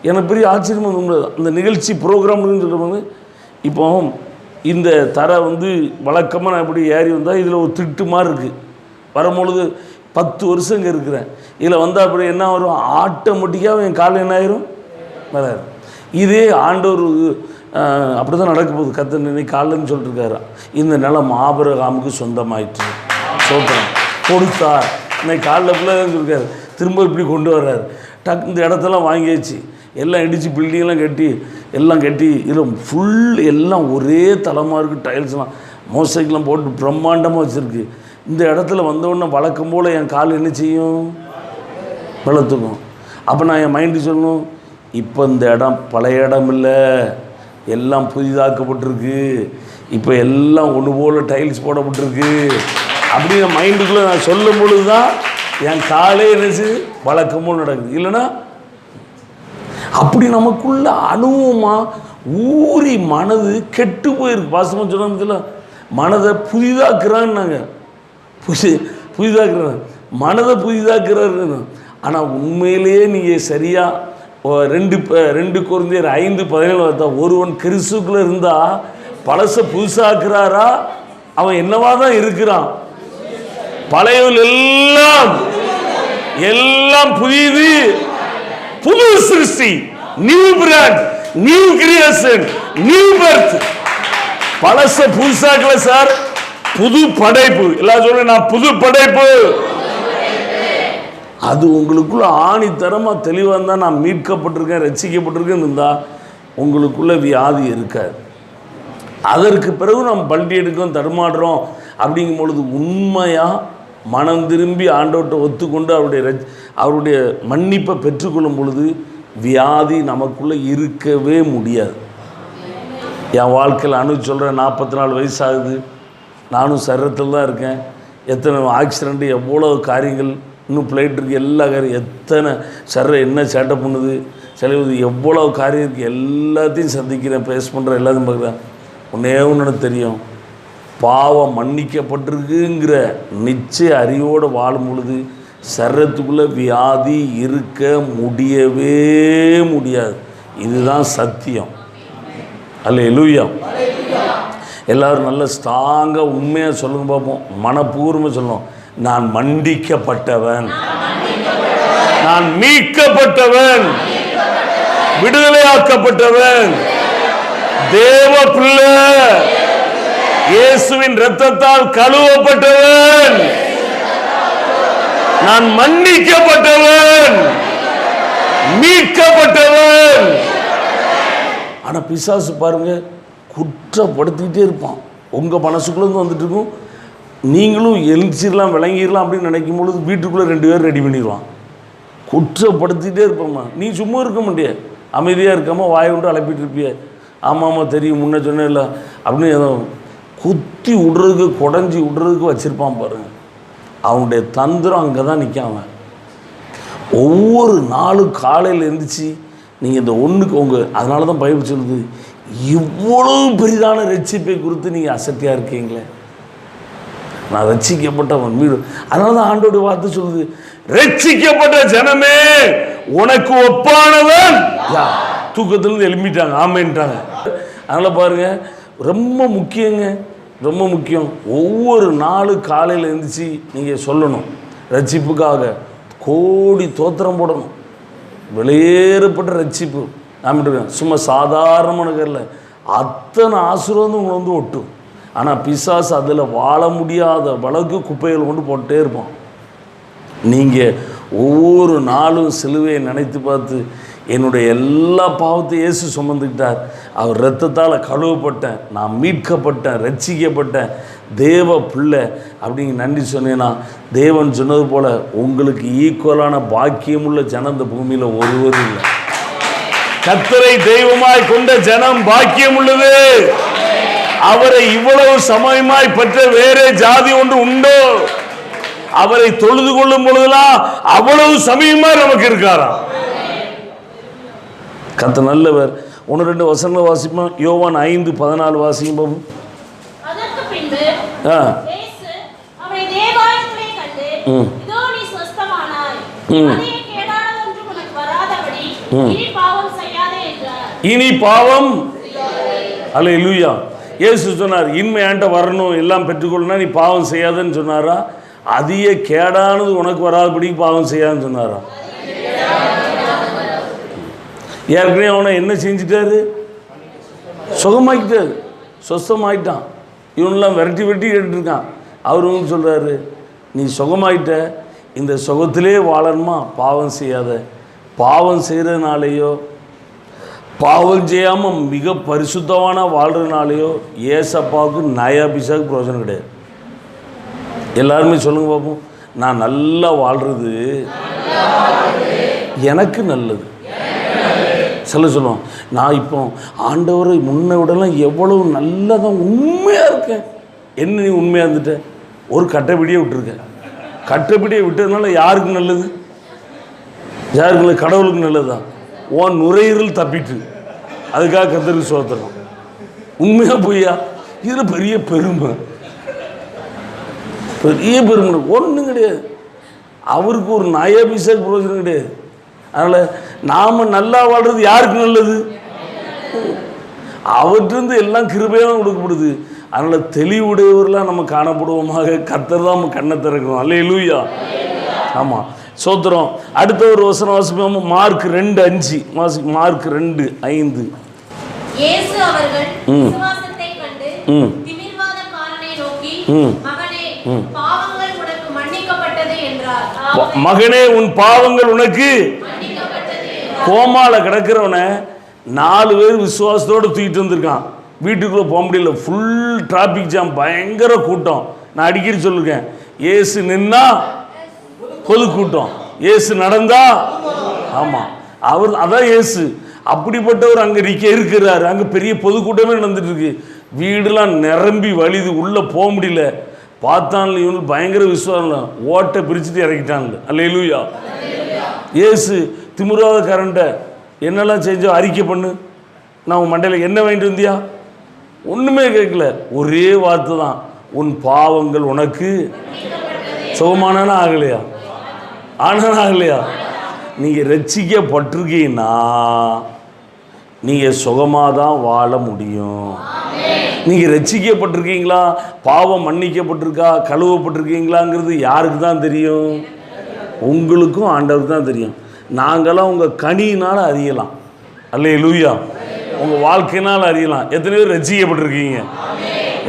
S2: எனக்கு பெரிய ஆச்சரியமாக இருந்தது. அந்த நிகழ்ச்சி ப்ரோக்ராம்னு சொல்லும்போது, இப்போ இந்த தரை வழக்கமாக நான் இப்படி ஏறி வந்தால் இதில் ஒரு திட்டு மாதிரி இருக்குது. வரும்பொழுது 10 வருஷம் இங்கே இருக்கிறேன், இதில் வந்தால் அப்படி என்ன வரும், ஆட்டோமேட்டிக்காக என் கால் என்ன ஆயிரும், வராது. இதே ஆண்டவர் அப்படி தான் நடக்க போகுது. கர்த்தர் இன்னைக்கு காலன்னு சொல்லிட்டுருக்காரு, இந்த நிலம் ஆபிரகாமுக்கு சொந்தமாயிற்று, சோத்திரம் கொடுத்தார். இன்னைக்கு காலில் பிள்ளைன்னு சொல்லியிருக்காரு, திரும்ப இப்படி கொண்டு வர்றாரு. டக் இந்த இடத்தெல்லாம் வாங்கியாச்சு, எல்லாம் இடித்து பில்டிங்லாம் கட்டி இதில் ஃபுல் எல்லாம் ஒரே தளமாக இருக்குது, டைல்ஸ்லாம் மோசைக்கெலாம் போட்டு பிரம்மாண்டமாக வச்சுருக்கு. இந்த இடத்துல வந்தோடனே வழக்கம் போல் என் கால் என்ன செய்யும், வளர்த்துக்கும். அப்போ நான் என் மைண்டு சொல்லணும், இப்போ இந்த இடம் பழைய இடம் இல்லை, எல்லாம் புதிதாக்கப்பட்டிருக்கு, இப்போ எல்லாம் ஒன்று போல் டைல்ஸ் போடப்பட்டிருக்கு அப்படின்னு மைண்டுக்குள்ளே நான் சொல்லும் பொழுது தான் என் காலே நினைச்சு வழக்கமும் நடக்குது. இல்லைன்னா அப்படி நமக்குள்ள அனுபவமாக ஊறி மனது கெட்டு போயிருக்கு. பாசமாக சொன்னதில்ல, மனதை புதிதாக்குறான்னாங்க, புதிதாக்குறாங்க, மனதை புதிதாக்குறாரு. ஆனால் உண்மையிலேயே நீங்கள் சரியாக 2 கொரிந்தியர் 5:17 பார்த்தா, ஒருவன் கிறிஸ்துக்குள்ளே இருந்தால் பழச புதுசாக்குறாரா, அவன் என்னவா தான் இருக்கிறான், பழையவள் எல்லாம் புதியது, புது சிருஷ்டி, new brand, new creation, new birth. பழச புதுசாக்கல சார், புது படைப்பு. எல்லாம் சொல்றேன், நான் புது படைப்பு. அது உங்களுக்குள்ள ஆணித்தரமாக தெளிவாக இருந்தால், நான் மீட்கப்பட்டிருக்கேன், ரட்சிக்கப்பட்டிருக்கேன்னு இருந்தால் உங்களுக்குள்ள வியாதி இருக்காது. அதற்கு பிறகு நம்ம பல்டி எடுக்கிறோம், தடுமாடுறோம் அப்படிங்கும் பொழுது உண்மையாக மனம் திரும்பி ஆண்டவர்கிட்ட ஒத்துக்கொண்டு அவருடைய மன்னிப்பை பெற்றுக்கொள்ளும் பொழுது வியாதி நமக்குள்ளே இருக்கவே முடியாது. என் வாழ்க்கையில் சொல்கிறேன், 44 வயசாகுது, நானும் சரீரத்தில் தான் இருக்கேன். எத்தனை ஆக்சிடெண்ட்டு, எவ்வளோ காரியங்கள் இன்னும் பிளைட் இருக்குது, எல்லா காரியம், எத்தனை என்ன சேட்டை பண்ணுது, செலவு எவ்வளோ காரியம் இருக்குது, எல்லாத்தையும் சந்திக்கிறேன், ஃபேஸ் பண்ணுறேன், எல்லாத்தையும் பார்க்குறேன். ஒன்றே ஒன்று தெரியும், பாவம் மன்னிக்கப்பட்டிருக்குங்கிற நிச்சய அறிவோடு வாழும் பொழுது சரீரத்துக்குள்ளே வியாதி இருக்க முடியவே முடியாது. இதுதான் சத்தியம். அல்லேலூயா. எல்லாரும் நல்ல ஸ்ட்ராங்காக உண்மையாக சொல்லுங்க பார்ப்போம், மனப்பூர்வமாக சொல்லணும். நான் மன்னிக்கப்பட்டவன், நான் மீட்கப்பட்டவன், விடுதலையாக்கப்பட்டவன், தேவ பிள்ளை, இயேசுவின் இரத்தத்தால் கழுவப்பட்டவன், நான் மன்னிக்கப்பட்டவன், மீட்கப்பட்டவன். ஆனா பிசாசு பாருங்க, குற்றப்படுத்திக்கிட்டே இருப்பான். உங்க மனசுக்குள்ள வந்துட்டு இருக்கும், நீங்களும் எழுச்சிடலாம் விளங்கிடலாம் அப்படின்னு நினைக்கும் பொழுது வீட்டுக்குள்ளே 2 பேர் ரெடி பண்ணிடுவான். குற்றப்படுத்திகிட்டே இருப்போம்மா, நீ சும்மா இருக்க முடியாது, அமைதியாக இருக்காமல் வாய் கொண்டு அழைப்பிட்டு இருப்பிய. ஆமாம் தெரியும், முன்ன சொன்னேன் இல்லை அப்படின்னு ஏதோ குத்தி விடுறதுக்கு குடஞ்சி விடுறதுக்கு வச்சுருப்பான் பாருங்கள். அவனுடைய தந்திரம் அங்கே தான் நிற்காம. ஒவ்வொரு நாளும் காலையில் எழுந்திரிச்சு நீங்கள் இந்த ஒன்றுக்கு அதனால தான் பைபிள் சொல்லுது, இவ்வளவு பெரிதான ரட்சிப்பை குறித்து நீங்கள் அசட்டியாக இருக்கீங்களே, நான் ரட்சிக்கப்பட்டவன் மீது. அதனால தான் ஆண்டோட வார்த்தை சொல்லுது, ரட்சிக்கப்பட்ட ஜனமே உனக்கு ஒப்பானவன் யார்? தூக்கத்திலிருந்து எழுப்பிட்டாங்க, ஆமேன்ட்டாங்க. அதனால் பாருங்கள், ரொம்ப முக்கியங்க, ரொம்ப முக்கியம். ஒவ்வொரு நாளும் காலையில் எழுந்திரிச்சு நீங்கள் சொல்லணும், ரட்சிப்புக்காக கோடி தோத்திரம் போடணும். வெளியேறப்பட்ட ரட்சிப்பு நாம் சும்மா சாதாரணமான கரில் அத்தனை ஆசீர்வாதம் உங்களை வந்து ஒட்டும். ஆனால் பிசாசு அதில் வாழ முடியாத அளவுக்கு குப்பைகள் கொண்டு போட்டே இருப்பான். நீங்கள் ஒவ்வொரு நாளும் சிலுவையை நினைத்து பார்த்து, என்னுடைய எல்லா பாவத்தையும் இயேசு சுமந்துக்கிட்டார், அவர் இரத்தத்தால் கழுவப்பட்டேன், நான் மீட்கப்பட்டேன், ரட்சிக்கப்பட்டேன், தேவ பிள்ளை அப்படிங்க நன்றி சொன்னேன்னா, தேவன் சொன்னது போல் உங்களுக்கு ஈக்குவலான பாக்கியமுள்ள ஜனம் இந்த பூமியில் ஒருவரும் இல்லை. கர்த்தரை தெய்வமாய் கொண்ட ஜனம் பாக்கியம் உள்ளது. அவரை இவ்வளவு சமயமாய் பெற்ற வேறே ஜாதி ஒன்று உண்டோ? அவரை தொழுது கொள்ளும் பொழுதெல்லாம் அவ்வளவு சமயமா நமக்கு இருக்காராம். கர்த்தர் நல்லவர். 1-2 வசனங்களை வாசிப்போம். யோவான் 5:14 வாசிப்போம்.
S3: அதற்கு பின்பு இயேசு அவரை தேவாலயத்திலே கண்டு, இதோ நீ சொஸ்தமானாய், அதே கேடானதொன்று உனக்கு வராதபடி இனி பாவம் செய்யாதே என்றார்.
S2: இனி பாவம் அல்லேலூயா. இயேசு சொன்னார், இன்மை ஆண்ட வரணும், எல்லாம் பெற்றுக்கொள்ளனா நீ பாவம் செய்யாதன்னு சொன்னாரா? அதிக கேடானது உனக்கு வராதபடி பாவம் செய்யாதுன்னு சொன்னாரா? ஏற்கனவே அவனை என்ன செஞ்சிட்டாரு? சுகமாக்கிட்டாரு, சொஸ்தமாயிட்டான். இவனெல்லாம் விரட்டி கேட்டுருக்கான். அவர் வந்து சொல்கிறாரு, நீ சுகமாயிட்ட, இந்த சுகத்திலே வாழணுமா? பாவம் செய்யாத. பாவம் செய்கிறதுனாலேயோ பாவம் செய்யாமல் மிக பரிசுத்தமான வாழ்கிறதுனாலேயோ ஏசப்பாவுக்கு நயா பிசாவுக்கு பிரயோஜனம் கிடையாது. எல்லாருமே சொல்லுங்க பார்ப்போம், நான் நல்லா வாழ்கிறது எனக்கு நல்லது. சொல்லுவோம், நான் இப்போ ஆண்டவரை முன்ன விடலாம் எவ்வளவு நல்லதான் உண்மையாக இருக்கேன். என்ன நீ உண்மையாக இருந்துட்ட? ஒரு கட்டைப்பிடியே விட்டுருக்கேன். கட்டைப்பிடியை விட்டதுனால யாருக்கு நல்லது? யாருக்கு நல்லது? கடவுளுக்கு நல்லதுதான். உன் நுரையீரல் தப்பிட்டு, அதுக்காக கர்த்தருக்கு ஸ்தோத்திரம். உண்மையாக பொய்யா? இதில் பெரிய பெருமை, பெரிய பெருமை ஒன்றும் கிடையாது. அவருக்கு ஒரு நயபிசேக் பிரயோஜனம் கிடையாது. அதனால் நாம் நல்லா வாழ்கிறது யாருக்கு நல்லது? அவற்றிருந்து எல்லாம் கிருபையாக கொடுக்கப்படுது. அதனால் தெளிவுடையவர்களாக நம்ம காணப்படுவோமாக. கர்த்தர் தான் நம்ம கண்ணை திறக்கணும். அல்லேலூயா. ஆமாம், சோத்திரம். அடுத்த ஒரு வசனம் வாசிப்போம். Mark 2:5 mark 2:5.
S3: இயேசு அவர்கள் விசுவாசத்தை கண்டு திமிர்வாதக்காரனை நோக்கி, மகனே பாவங்கள் உனக்கு மன்னிக்கப்பட்டது என்றார்.
S2: மகனே உன் பாவங்கள் உனக்கு. கோமால கிடக்கிறவனை 4 பேர் விசுவாசத்தோடு தூக்கிட்டு வந்திருக்கான். வீட்டுக்குள்ளே போக முடியல, ஃபுல் டிராபிக் ஜாம், பயங்கர கூட்டம். நான் அடிக்கடி சொல்லிருக்கேன், ஏசு நின்னா பொது கூட்டம், ஏசு நடந்தா. ஆமாம், அவர் அதான் ஏசு. அப்படிப்பட்டவர் அங்கே இருக்கிறாரு. அங்கே பெரிய பொதுக்கூட்டமே நடந்துட்டு இருக்கு. வீடுலாம் நிரம்பி வலிது, உள்ளே போக முடியல. பார்த்தான்ல இவனுக்கு பயங்கர விசுவாசம், ஓட்டை பிரிச்சுட்டு இறக்கிட்டான்ல. அல்லேலூயா. ஏசு திமிராதக்காரன்ட்ட என்னெல்லாம் செஞ்சோ அறிக்கை பண்ணு, நான் உன் மண்டையில் என்ன வாங்கிட்டு வந்தியா? ஒன்றுமே கேட்கல, ஒரே வார்த்தை தான், உன் பாவங்கள் உனக்கு. சுகமானானா ஆகலையா? ஆனானா ஆகலையா? நீங்கள் ரட்சிக்கப்பட்டிருக்கீங்கன்னா நீங்கள் சுகமாக தான் வாழ முடியும். நீங்கள் ரட்சிக்கப்பட்டிருக்கீங்களா, பாவம் மன்னிக்கப்பட்டிருக்கா, கழுவப்பட்டிருக்கீங்களாங்கிறது யாருக்கு தான் தெரியும்? உங்களுக்கும் ஆண்டவருக்கு தான் தெரியும். நாங்களாம் உங்கள் கனியினால் அறியலாம். அல்லேலூயா. உங்கள் வாழ்க்கையினால் அறியலாம். எத்தனை பேர் ரட்சிக்கப்பட்டிருக்கீங்க?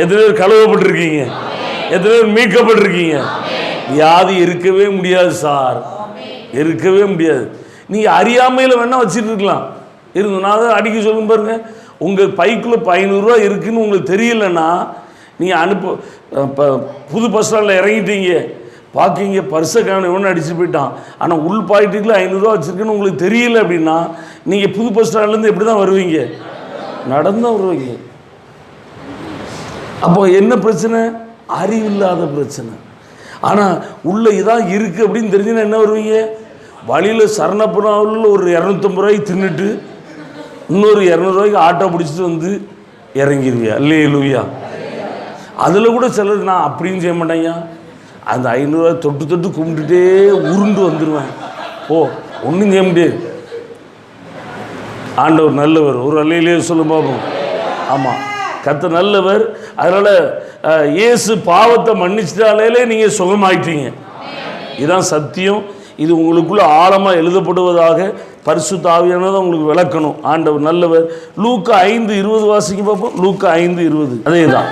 S2: எத்தனை பேர் கழுவப்பட்டிருக்கீங்க? எத்தனை பேர் மீட்கப்பட்டிருக்கீங்க? வியாதி இருக்கவே முடியாது சார், இருக்கவே முடியாது. நீங்கள் அறியாமையில் வேணால் வச்சுட்டு இருக்கலாம். நான் தான் அடிக்க சொல்லும் பாருங்க, உங்கள் பைக்குள்ளே 500 ரூபா இருக்குதுன்னு உங்களுக்கு தெரியலன்னா, நீங்கள் இப்போ புது பஸ் ஸ்டாண்டில் இறங்கிட்டீங்க, பார்க்கிங்க பர்ஸை காண ஒன்று அடிச்சு போயிட்டான், ஆனால் உள் பாக்கெட்டுக்குள்ள 500 ரூபா வச்சுருக்குன்னு உங்களுக்கு தெரியல அப்படின்னா, நீங்கள் புது பஸ் ஸ்டாண்ட்லேருந்து எப்படி தான் வருவீங்க? நடந்தான் வருவீங்க. அப்போ என்ன பிரச்சனை? அறிவில்லாத பிரச்சனை. ஆனால் உள்ளே இதான் இருக்குது அப்படின்னு தெரிஞ்சுன்னா என்ன வருவீங்க? வழியில் சரணப்புறாவில் ஒரு 250 ரூபாய்க்கு தின்னுட்டு இன்னொரு 200 ரூபாய்க்கு ஆட்டோ பிடிச்சிட்டு வந்து இறங்கிடுவியா? அல்லேலூயா. அதில் கூட சிலர் நான் அப்படின்னு செய்ய மாட்டேங்க, அந்த 500 ரூபாய் தொட்டு தொட்டு கும்பிட்டுட்டே உருண்டு வந்துடுவேன். ஓ, ஒன்றும் செய்ய முடியாது. ஆண்டவர் நல்லவர். ஒரு அல்லையிலே சொல்லும் பார்ப்போம். ஆமாம், கர்த்தர் நல்லவர். அதனால் இயேசு பாவத்தை மன்னிச்சிட்டாலே நீங்கள் சுகமாயிட்டீங்க. இதுதான் சத்தியம். இது உங்களுக்குள்ள ஆழமாக எழுதப்படுவதாக பரிசுத்த ஆவியானதை உங்களுக்கு விளக்கணும். ஆண்டவர் நல்லவர். லூக்கா 5:20 வாசிக்க பார்ப்போம். லூக்கா 5:20 அதே தான்.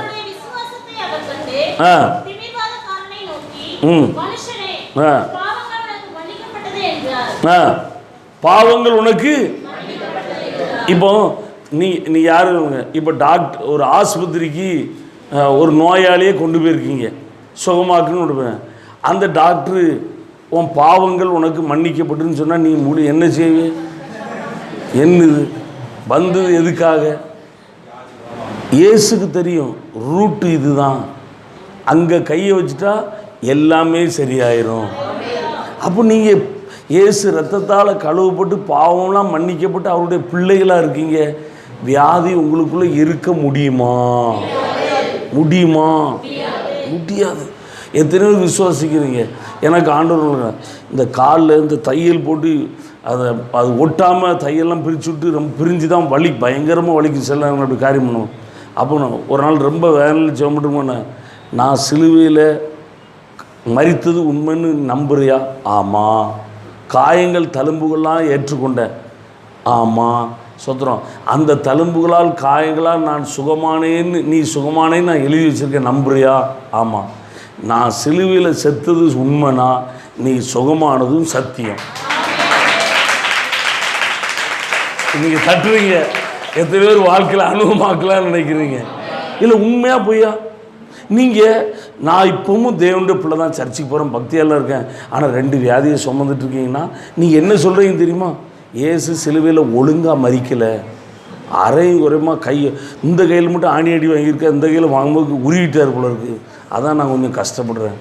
S2: பாவங்கள் உனக்கு இப்போ நீ யாரு? இப்போ டாக்டர் ஒரு ஆஸ்பத்திரிக்கு ஒரு நோயாளியே கொண்டு போயிருக்கீங்க, சுகமாக்குன்னு கொண்டு போய், அந்த டாக்டரு உன் பாவங்கள் உனக்கு மன்னிக்கப்பட்டுன்னு சொன்னால் நீ என்ன செய்வே? என்னது வந்தது எதுக்காக? இயேசுக்கு தெரியும் ரூட்டு இதுதான், அங்கே கையை வச்சுட்டா எல்லாமே சரியாயிரும். அப்போ நீங்கள் இயேசு ரத்தத்தால் கழுவப்பட்டு பாவம்லாம் மன்னிக்கப்பட்டு அவருடைய பிள்ளைகளாக இருக்கீங்க. வியாதி உங்களுக்குள்ளே இருக்க முடியுமா? முடியாது. எத்தனையோ விசுவாசிக்கிறீங்க. எனக்கு ஆண்டவர் இந்த காலில் இந்த தையல் போட்டு அது ஒட்டாமல் தையெல்லாம் பிரித்து விட்டு ரொம்ப பிரிஞ்சு தான் வலி பயங்கரமாக வலிக்கு செல்ல அப்படி காரியம் பண்ணுவோம். அப்போ நான் ஒரு நாள் ரொம்ப வேலையில் ஜெபம் பண்ணேன். நான் சிலுவையில் மரித்தது உண்மைன்னு நம்புறியா? ஆமாம். காயங்கள் தழும்புகள்லாம் ஏற்றுக்கொண்டேன். ஆமாம். சொத்துறோம். அந்த தழும்புகளால் காயங்களால் நான் சுகமானேன்னு நீ சுகமானேன்னு நான் எழுதி வச்சுருக்கேன், நம்புறியா? ஆமாம். நான் சிலுவையில் செத்தது உண்மைனா நீ சுகமானதும் சத்தியம். நீங்கள் தட்டுறீங்க. எத்தனை பேர் வாழ்க்கையில் அனுபவமாக்கலான்னு நினைக்கிறீங்க? இல்லை உண்மையாக பொய்யா? நீங்கள் நான் இப்பவும் தேவனுடைய பிள்ளை தான், சர்ச்சுக்கு போகிறேன், பக்தியெல்லாம் இருக்கேன், ஆனால் 2 வியாதியை சுமந்துட்டு இருக்கீங்கன்னா நீங்கள் என்ன சொல்கிறீங்க தெரியுமா? இயேசு சிலுவையில் ஒழுங்காக மறிக்கலை, அரையும் குறையமாக கையை இந்த கையில் மட்டும் ஆணி அடி வாங்கியிருக்கேன், இந்த கையில் வாங்கும்போது உருவிட்டார் போல இருக்குது, அதான் நான் கொஞ்சம் கஷ்டப்படுறேன்.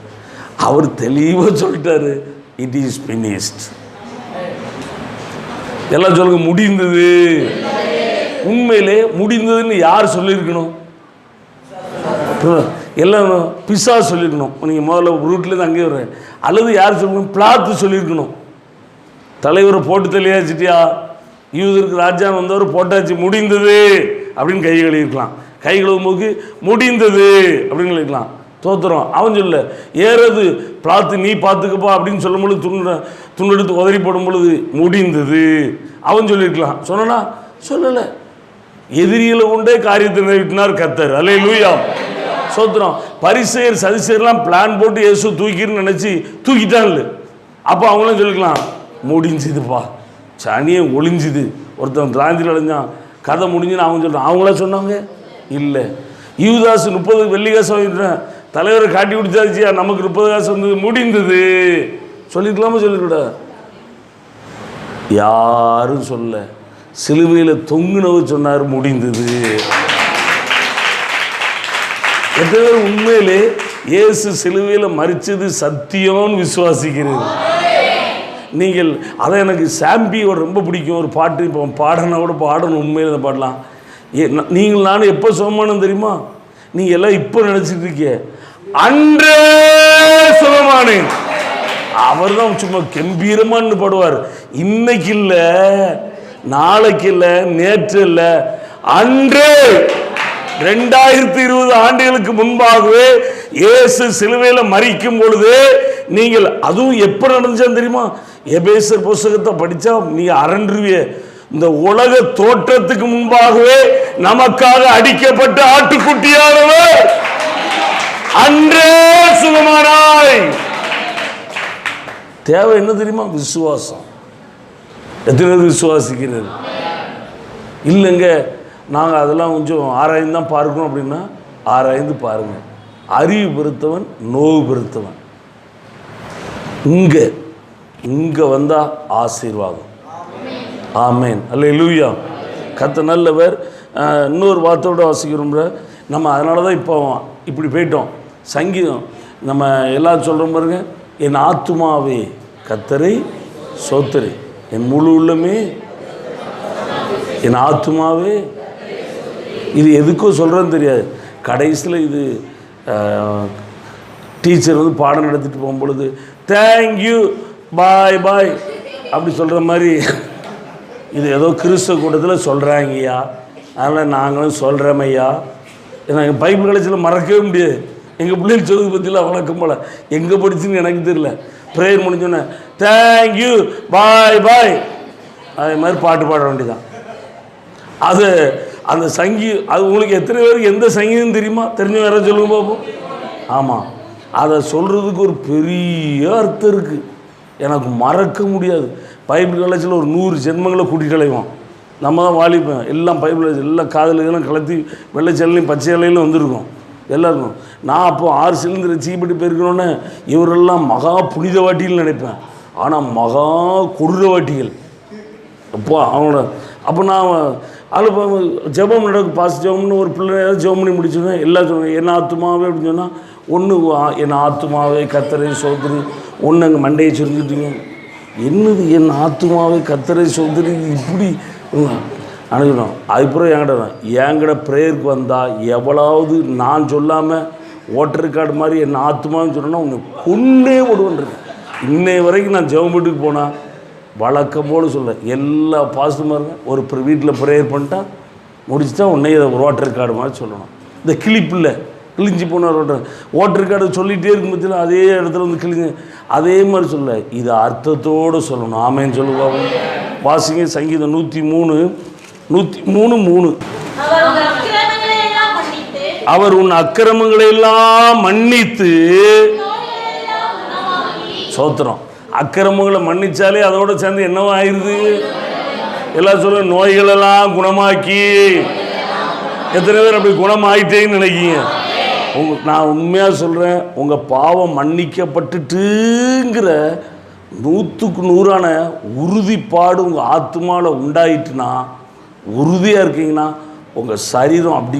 S2: அவர் தெளிவாக சொல்லிட்டாரு, இட் இஸ் ஃபினிஷ்ட். எல்லாம் சொல்லுங்க, முடிந்தது. உண்மையிலே முடிந்ததுன்னு யார் சொல்லியிருக்கணும்? எல்லாம் பிசா சொல்லியிருக்கணும். நீங்கள் முதல்ல ரூட்லேருந்து அங்கேயே வர்றேன். அல்லது யார் சொல்லணும்? பிளாத்து சொல்லியிருக்கணும். தலைவரை போட்டு தெளியாச்சிட்டியா, யூதருக்கு ராஜான்னு வந்தவர் போட்டாச்சு, முடிந்தது அப்படின்னு கை கழுவிருக்கலாம். கை கழுவும் போது முடிந்தது அப்படின்னு கழிக்கலாம். தோத்துறோம். அவன் சொல்ல ஏறது பிளாத்து நீ பார்த்துக்கப்பா அப்படின்னு சொல்லும் பொழுது துண்டெடுத்து உதறி போடும் பொழுது முடிந்தது அவன் சொல்லியிருக்கலாம். சொன்னா சொல்லலை. எதிரிகளை கொண்டே காரியத்தை நிறைவேற்றினார் கர்த்தர். அல்லேலூயா. சோத்திரம். பரிசேயர் சதுசேயர்லாம் பிளான் போட்டு இயேசு தூக்கின்னு நினச்சி தூக்கிட்டான்ல. அப்போ அவங்களும் சொல்லிக்கலாம், முடிஞ்சுதுப்பா, சனியை ஒளிஞ்சுது, ஒருத்தன் கிராந்தியில் அடைஞ்சான், கதை முடிஞ்சுன்னு அவங்க சொல்கிறான். அவங்களா சொன்னாங்க? இல்லை. யூதாஸ் 30 வெள்ளி காசு வாங்கிட்டேன், தலைவரை காட்டி பிடிச்சாச்சியா, நமக்கு 30 காசு வந்தது, முடிந்தது சொல்லிக்கலாமா? சொல்லிக்கூட யாரும் சொல்ல. சிலுவையில் தொங்குனவர் சொன்னார், முடிந்தது. எத்தனை பேர் உண்மையிலே இயேசு சிலுவையில் மரிச்சது சத்தியம்னு விசுவாசிக்கிறது? நீங்கள் அதை எனக்கு சாம்பியோட ரொம்ப பிடிக்கும் ஒரு பாட்டு. இப்போ பாடனா கூட பாடணும், உண்மையில் இந்த பாடலாம். நீங்கள் நானும் எப்போ சுகமானு தெரியுமா? நீங்கள் எல்லாம் இப்போ நினச்சிட்டு இருக்கீங்க, அன்றே சுகமானேன். அவர் தான் சும்மா கம்பீரமானு பாடுவார். இன்னைக்கு இல்லை, நாளைக்கு இல்லை, நேற்று இல்லை, அன்றே 2020 ஆண்டுகளுக்கு முன்பாகவே இயேசு சிலுவையில் மரிக்கும் பொழுது நீங்கள், அதுவும் எப்போ நடந்துச்சான்னு தெரியுமா? எபேசர் புத்தகத்தை படித்தா நீ அரண்டுருவிய. இந்த உலக தோற்றத்துக்கு முன்பாகவே நமக்காக அடிக்கப்பட்ட ஆட்டுக்குட்டியானவர் அன்றே சுகமானாய். தேவை என்ன தெரியுமா? விசுவாசம். எத்தனை பேர் விசுவாசிக்கிறது? இல்லைங்க நாங்கள் அதெல்லாம் கொஞ்சம் ஆராய்ந்து தான் பார்க்கணும் அப்படின்னா ஆராய்ந்து பாருங்கள். அறிவு பெருத்தவன் நோவு பெருத்தவன். இங்கே வந்தால் ஆசீர்வாதம். ஆமேன். அல்லேலூயா. கர்த்தர் நல்லவர். இன்னொரு வார்த்தையோட வாசிக்கிறோம்ல நம்ம. அதனால தான் இப்போ இப்படி போயிட்டோம். சங்கீதம் நம்ம எல்லாம் சொல்கிறோம் பாருங்க, என் ஆத்துமாவே கர்த்தரை சோத்தரி, என் முழு உள்ளமே என் ஆத்துமாவே. இது எதுக்கோ சொல்கிறேன்னு தெரியாது. கடைசியில் இது டீச்சர் வந்து பாடம் நடத்திட்டு போகும்பொழுது தேங்க்யூ பாய் பாய் அப்படி சொல்கிற மாதிரி இது ஏதோ கிறிஸ்தவ கூட்டத்தில் சொல்கிறாங்கய்யா, அதனால் நாங்களும் சொல்கிறோம் ஐயா. நாங்கள் பைபிள் கலைச்சில் மறக்கவே முடியாது. எங்கள் பிள்ளைகள் சொல்லுறது பற்றிலாம் வழக்கம் போல் எங்கே படிச்சுன்னு எனக்கு தெரியல. ப்ரேயர் முடிஞ்சோன்னே தேங்க்யூ பாய் பாய் அதே மாதிரி பாட்டு பாட வேண்டியதான். அது அந்த அது உங்களுக்கு எத்தனை பேருக்கு எந்த சங்கீதம் தெரியுமா? தெரிஞ்ச வேற சொல்லுங்க பார்ப்போம். ஆமாம், அதை சொல்கிறதுக்கு ஒரு பெரிய அர்த்தம் இருக்குது, எனக்கு மறக்க முடியாது. பைபிள் காலேஜில் ஒரு 100 ஜென்மங்களை கூட்டிகிட்டு அலைவோம். நம்ம தான் வாலிப்பேன், எல்லாம் பைபிள் எல்லாம் காதலுக்கெல்லாம் கலத்தி வெள்ளை சேலையும் பச்சை இலையிலும் வந்திருக்கோம் எல்லாருக்கும். நான் அப்போது 6 சிலிண்டர் ரசிக்கப்பட்டு போயிருக்கணுன்னே இவரெல்லாம் மகா புனித வாட்டிகள் நினைப்பேன், ஆனால் மகா கொடூர வாட்டிகள். அப்போ அவனோட அப்போ நான் அதில் ஜெபம் நடக்கு பாஸ் ஜெபம்னு ஒரு பிள்ளை ஏதாவது ஜெபம் பண்ணி முடிச்சுருவேன். எல்லாம் சொல்லுவேன் என்ன ஆத்துமாவே அப்படின்னு சொன்னால் ஒன்று என் ஆத்துமாவே கத்தரை சோதரி ஒன்று அங்கே மண்டையை சொல்லிக்கிட்டீங்க. என்னது என் ஆத்துமாவே கத்தரை சோதரி இப்படி அனுப்பினோம். அதுக்கப்புறம் என்கிட்ட ப்ரேயருக்கு வந்தால் எவ்வளவு நான் சொல்லாமல் ஓட்டர் ரெக்கார்டு மாதிரி என் ஆத்துமான்னு சொன்னேன்னா உன்னை கொன்னே விடுவேன்ருக்கேன். இன்னை வரைக்கும் நான் ஜெபம் வீட்டுக்கு போனால் வழக்கமோடு சொல்ல எல்லா பாஸ்டர்மாருங்க ஒரு வீட்டில் ப்ரேயர் பண்ணிட்டா முடிச்சுட்டா உன்னை இதை ஓட்டர் ரெக்கார்டு மாதிரி சொல்லணும். இந்த கிளிப்பில்லை கிழிஞ்சி போனார் ஓட்டர் ரெக்கார்டு சொல்லிகிட்டே இருக்கும் பட்சத்தில் அதே இடத்துல வந்து கிழிஞ்சு அதே மாதிரி சொல்ல இது அர்த்தத்தோடு சொல்லணும். ஆமேன்னு சொல்லுவாங்க. வாசிங்க சங்கீதம் 103:3. அவர் உன் அக்கிரமங்களை எல்லாம் மன்னித்து சோத்திரம். அக்கிரமங்களை மன்னிச்சாலே அதோட சேர்ந்து என்னவோ ஆயிடுது. எல்லாம் சொல்ல நோய்களெல்லாம் குணமாக்கி. எத்தனை பேர் அப்படி குணமாயிட்டேன்னு நினைக்கிங்க? நான் உண்மையாக சொல்கிறேன், உங்கள் பாவம் மன்னிக்கப்பட்டுட்டுங்கிற 100% உறுதிப்பாடு உங்கள் ஆத்மாவில் உண்டாயிட்டுனா உறுதியாக இருக்கீங்கன்னா உங்கள் சரீரம் அப்படி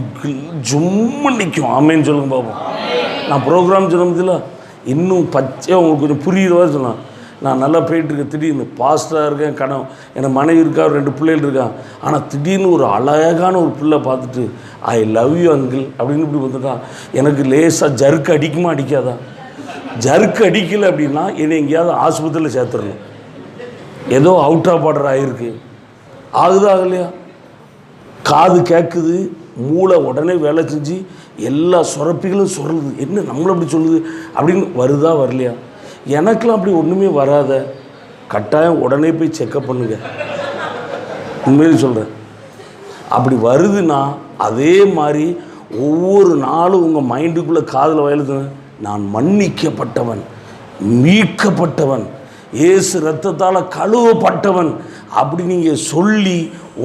S2: ஜும்மு நிற்கும். ஆமேன்னு சொல்லுங்க பாப்போம். நான் ப்ரோக்ராம் சொன்னதில்ல இன்னும் பச்சையாக உங்களுக்கு கொஞ்சம் புரியுறவா சொன்னேன். நான் நல்லா போயிட்டுருக்கேன், திடீர்னு பாஸ்டராக இருக்கேன், கணவன் எனக்கு மனைவி இருக்கா, 2 பிள்ளைகள் இருக்கான். ஆனால் திடீர்னு ஒரு அழகான ஒரு பிள்ளை பார்த்துட்டு ஐ லவ் யூ அங்கிள் அப்படின்னு இப்படி வந்துட்டான். எனக்கு லேசாக ஜருக்கு அடிக்குமா அடிக்காதா? ஜருக்கு அடிக்கலை அப்படின்னா என்னை எங்கேயாவது ஆஸ்பத்திரியில் சேர்த்துடணும். ஏதோ அவுட் ஆஃப் ஆர்டர் ஆகிருக்கு. ஆகுதா ஆகலையா? காது கேட்குது, மூளை உடனே வேலை செஞ்சு எல்லா சுரப்பிகளும் சொல்லுது. என்ன நம்மளை அப்படி சொல்லுது அப்படின்னு வருதா வரலையா? எனக்கெலாம் அப்படி ஒன்றுமே வராத. கட்டாயம் உடனே போய் செக்கப் பண்ணுங்க. உண்மையிலே சொல்கிறேன். அப்படி வருதுன்னா அதே மாதிரி ஒவ்வொரு நாளும் உங்கள் மைண்டுக்குள்ளே காதில் வயலுது நான் மன்னிக்கப்பட்டவன், மீட்கப்பட்டவன், இயேசு ரத்தத்தால் கழுவப்பட்டவன் அப்படி நீங்கள் சொல்லி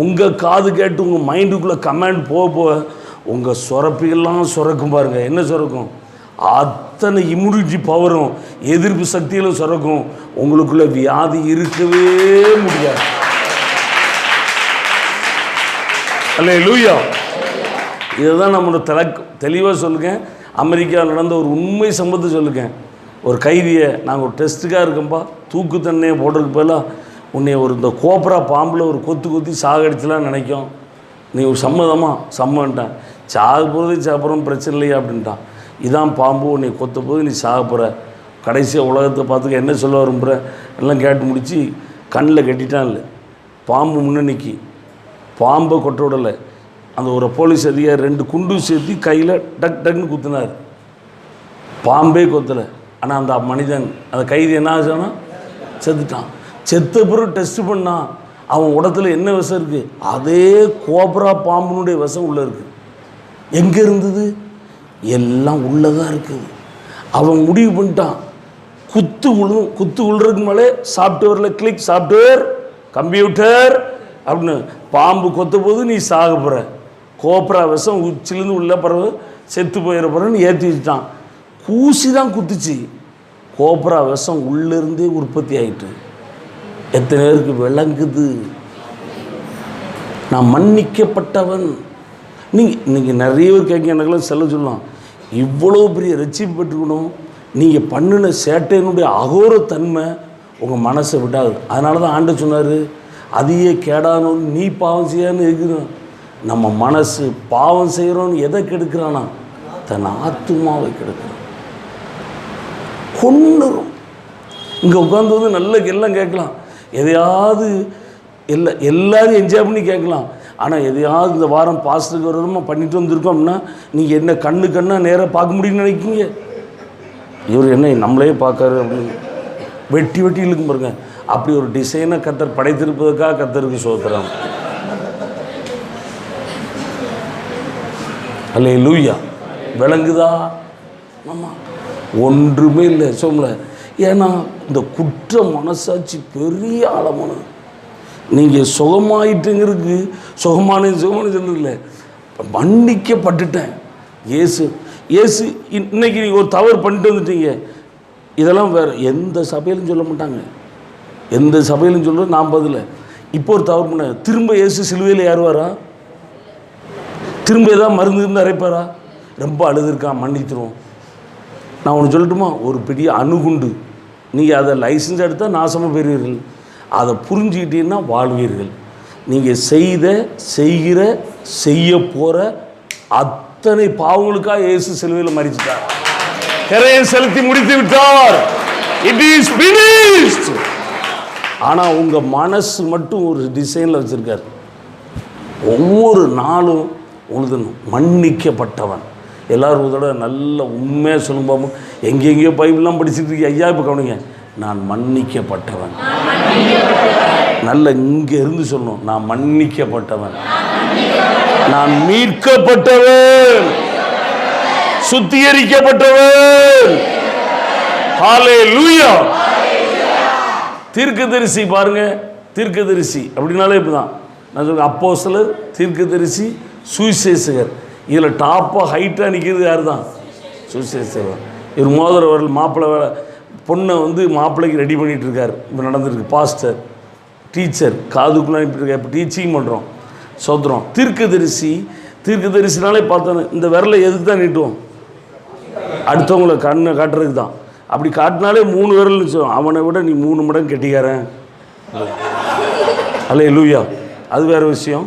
S2: உங்கள் காது கேட்டு உங்கள் மைண்டுக்குள்ளே கமெண்ட் போக போக உங்கள் சுரப்பிகள்லாம் சுரக்கும். பாருங்கள் என்ன சுரக்கும்? அத்தனை இம்யூனிட்டி பவரும் எதிர்ப்பு சக்திகளும் சுரக்கும். உங்களுக்குள்ள வியாதி இருக்கவே முடியாது. அல்லேலூயா. இதை தான் நம்மளோட தெளிவாக சொல்லுங்க. அமெரிக்காவில் நடந்த ஒரு உண்மை சம்பவத்தை சொல்லுங்க. ஒரு கைதியை நாங்கள் ஒரு டெஸ்ட்டுக்காக இருக்கோம்ப்பா, தூக்கு தண்ணியை போடுறதுக்கு பதிலாக உன்னை ஒரு இந்த கோப்ரா பாம்பில் ஒரு கொத்தி சாகடிச்சலாம் நினைக்கும். நீ ஒரு சம்மதமாட்டேன். சாக போகிறதே சாப்பிட்றோம் பிரச்சனை இல்லையா அப்படின்ட்டான். இதான் பாம்பு, உன்னை கொத்த போது நீ சாக போகிற, கடைசியாக உலகத்தை பார்த்துக்க என்ன சொல்ல விரும்புகிற எல்லாம் கேட்டு முடித்து கண்ணில் கட்டிட்டான். இல்லை பாம்பு முன்னணிக்கு பாம்பை கொட்ட விடலை. அந்த ஒரு போலீஸ் அதிகாரி 2 குண்டு சேர்த்து கையில் டக்குன்னு குத்துனார். பாம்பே கொத்தலை. ஆனால் அந்த மனிதன் அந்த கைதி என்ன ஆச்சுன்னா செத்துட்டான். செத்த பிறகு டெஸ்ட் பண்ணான். அவன் உடத்துல என்ன விஷம் இருக்குது? அதே கோப்ரா பாம்பினுடைய விஷம் உள்ளே இருக்குது. எங்கே இருந்தது? எல்லாம் உள்ளதாக இருக்குது. அவன் முடிவு பண்ணிட்டான், குத்து விழுறதுக்கு மேலே சாஃப்ட்வேரில் கிளிக், சாஃப்ட்வேர் கம்ப்யூட்டர் அப்படின்னு பாம்பு கொத்த போது நீ சாக போகிற, கோப்ரா விஷம் உச்சிலேருந்து உள்ள பிறகு செத்து போயிட போகிறன்னு ஏற்றி வச்சுட்டான். கூசி தான் குத்துச்சு, கோப்ரா விஷம் உள்ளேருந்தே உற்பத்தி ஆகிட்டு. எத்தனை பேருக்கு விளங்குது? நான் மன்னிக்கப்பட்டவன். நீங்கள் நிறைய பேர் கேட்க எனக்குலாம் செல்ல சொல்லலாம், இவ்வளோ பெரிய ரட்சிப்பு பெற்றுக்கணும், நீங்கள் பண்ணின சேட்டையினுடைய அகோரத்தன்மை உங்கள் மனசை விடாது. அதனால தான் ஆண்டு சொன்னார், அதையே கேடானோன்னு நீ பாவம் செய்யான்னு இருக்கணும். நம்ம மனசு பாவம் செய்கிறோன்னு எதை கெடுக்கிறானா? தன் ஆத்துமாவை கெடுக்கிறான், கொன்னுரும். இங்கே உட்காந்து வந்து நல்ல எல்லாம் கேட்கலாம், எதையாவது எல்லாரும் என்ஜாய் பண்ணி கேட்கலாம். ஆனால் எதையாவது இந்த வாரம் பாஸ்டருக்கு விரோதமாக பண்ணிட்டு வந்திருக்கோம் அப்படின்னா நீங்கள் என்ன கண்ணாக நேராக பார்க்க முடியும்னு நினைக்கிங்க. இவர் என்ன நம்மளே பார்க்காரு அப்படின்னு வெட்டி வெட்டி இழுக்கும் பாருங்க. அப்படி ஒரு டிசைனை கர்த்தர் படைத்திருப்பதற்காக கர்த்தருக்கு ஸ்தோத்திரம். அல்லேலூயா. விளங்குதா? ஆமாம், ஒன்றுமே இல்லை சொல்ல. ஏன்னா இந்த குற்ற மனசாட்சி பெரிய ஆழமானது. நீங்கள் சுகமாயிட்டுங்கிறதுக்கு சுகமான இல்லை, மன்னிக்கப்பட்டுட்டேன். இயேசு இன்னைக்கு நீங்கள் ஒரு தவறு பண்ணிட்டு வந்துட்டீங்க, இதெல்லாம் வேறு எந்த சபையிலும் சொல்ல மாட்டாங்க. எந்த சபையிலும் சொல்ல நான் பதில். இப்போ ஒரு தவறு பண்ண திரும்ப இயேசு சிலுவையில் ஏறுவாரா? திரும்ப ஏதாவது மருந்து இருந்து அரைப்பாரா? ரொம்ப அழுதுருக்கான், மன்னித்துருவோம். நான் ஒன்று சொல்லட்டுமா? ஒரு பெரிய அணுகுண்டு, நீங்கள் அதை லைசன்ஸ் எடுத்தால் நாசமாக போயிருவீர்கள். அதை புரிஞ்சுக்கிட்டீங்கன்னா வாழ்வீர்கள். நீங்கள் செய்ய போகிற அத்தனை பாவங்களுக்காக இயேசு சிலுவையில் மரிச்சிட்டார், கரையை செலுத்தி முடித்து விட்டார். It is finished. ஆனால் உங்கள் மனசு மட்டும் ஒரு டிசைனில் வச்சுருக்கார். ஒவ்வொரு நாளும் உழுதணும், மன்னிக்கப்பட்டவன். எல்லோரும் ஒரு தடவை நல்ல உண்மையாக சொல்லும்போது, எங்கெங்கேயோ பைபிள்லாம் படிச்சுட்டு இருக்கீங்க. ஐயா இப்போ கவனிங்க, நான் மன்னிக்கப்பட்டவன். நல்ல இங்கே இருந்து சொல்லணும், நான் மன்னிக்கப்பட்டவன், நான் மீட்கப்பட்டவன், சுத்திகரிக்கப்பட்டவன். ஹல்லேலூயா. தீர்க்கதரிசி பாருங்க, தீர்க்கதரிசி அப்படின்னாலே இப்படிதான். நான் சொல்ல அப்போஸ்தலர், தீர்க்கதரிசி, சுவிசேஷகர். இதில் டாப்பாக ஹைட்டாக நிற்கிறது யார் தான்? சுவிசேஷகர். இவர் மோதிரவர்கள் மாப்பிள்ளை பொண்ணை மாப்பிள்ளைக்கு ரெடி பண்ணிகிட்டு இருக்கார். இப்போ நடந்துருக்கு. பாஸ்டர், டீச்சர், காதுக்குள்ளே அனுப்பிட்டுருக்கார். இப்போ டீச்சிங் பண்ணுறோம். சோத்திரம். தீர்க்கதரிசினாலே பார்த்தோன்னு இந்த விரலை எதுக்கு தான் நீட்டுவோம்? அடுத்தவங்களை கண்ணை காட்டுறதுக்கு தான். அப்படி காட்டினாலே 3 விரல் நிச்சயம். அவனை விட நீ 3 மடங்கு கெட்டிக்காரன். அல்லேலூயா. அது வேறு விஷயம்.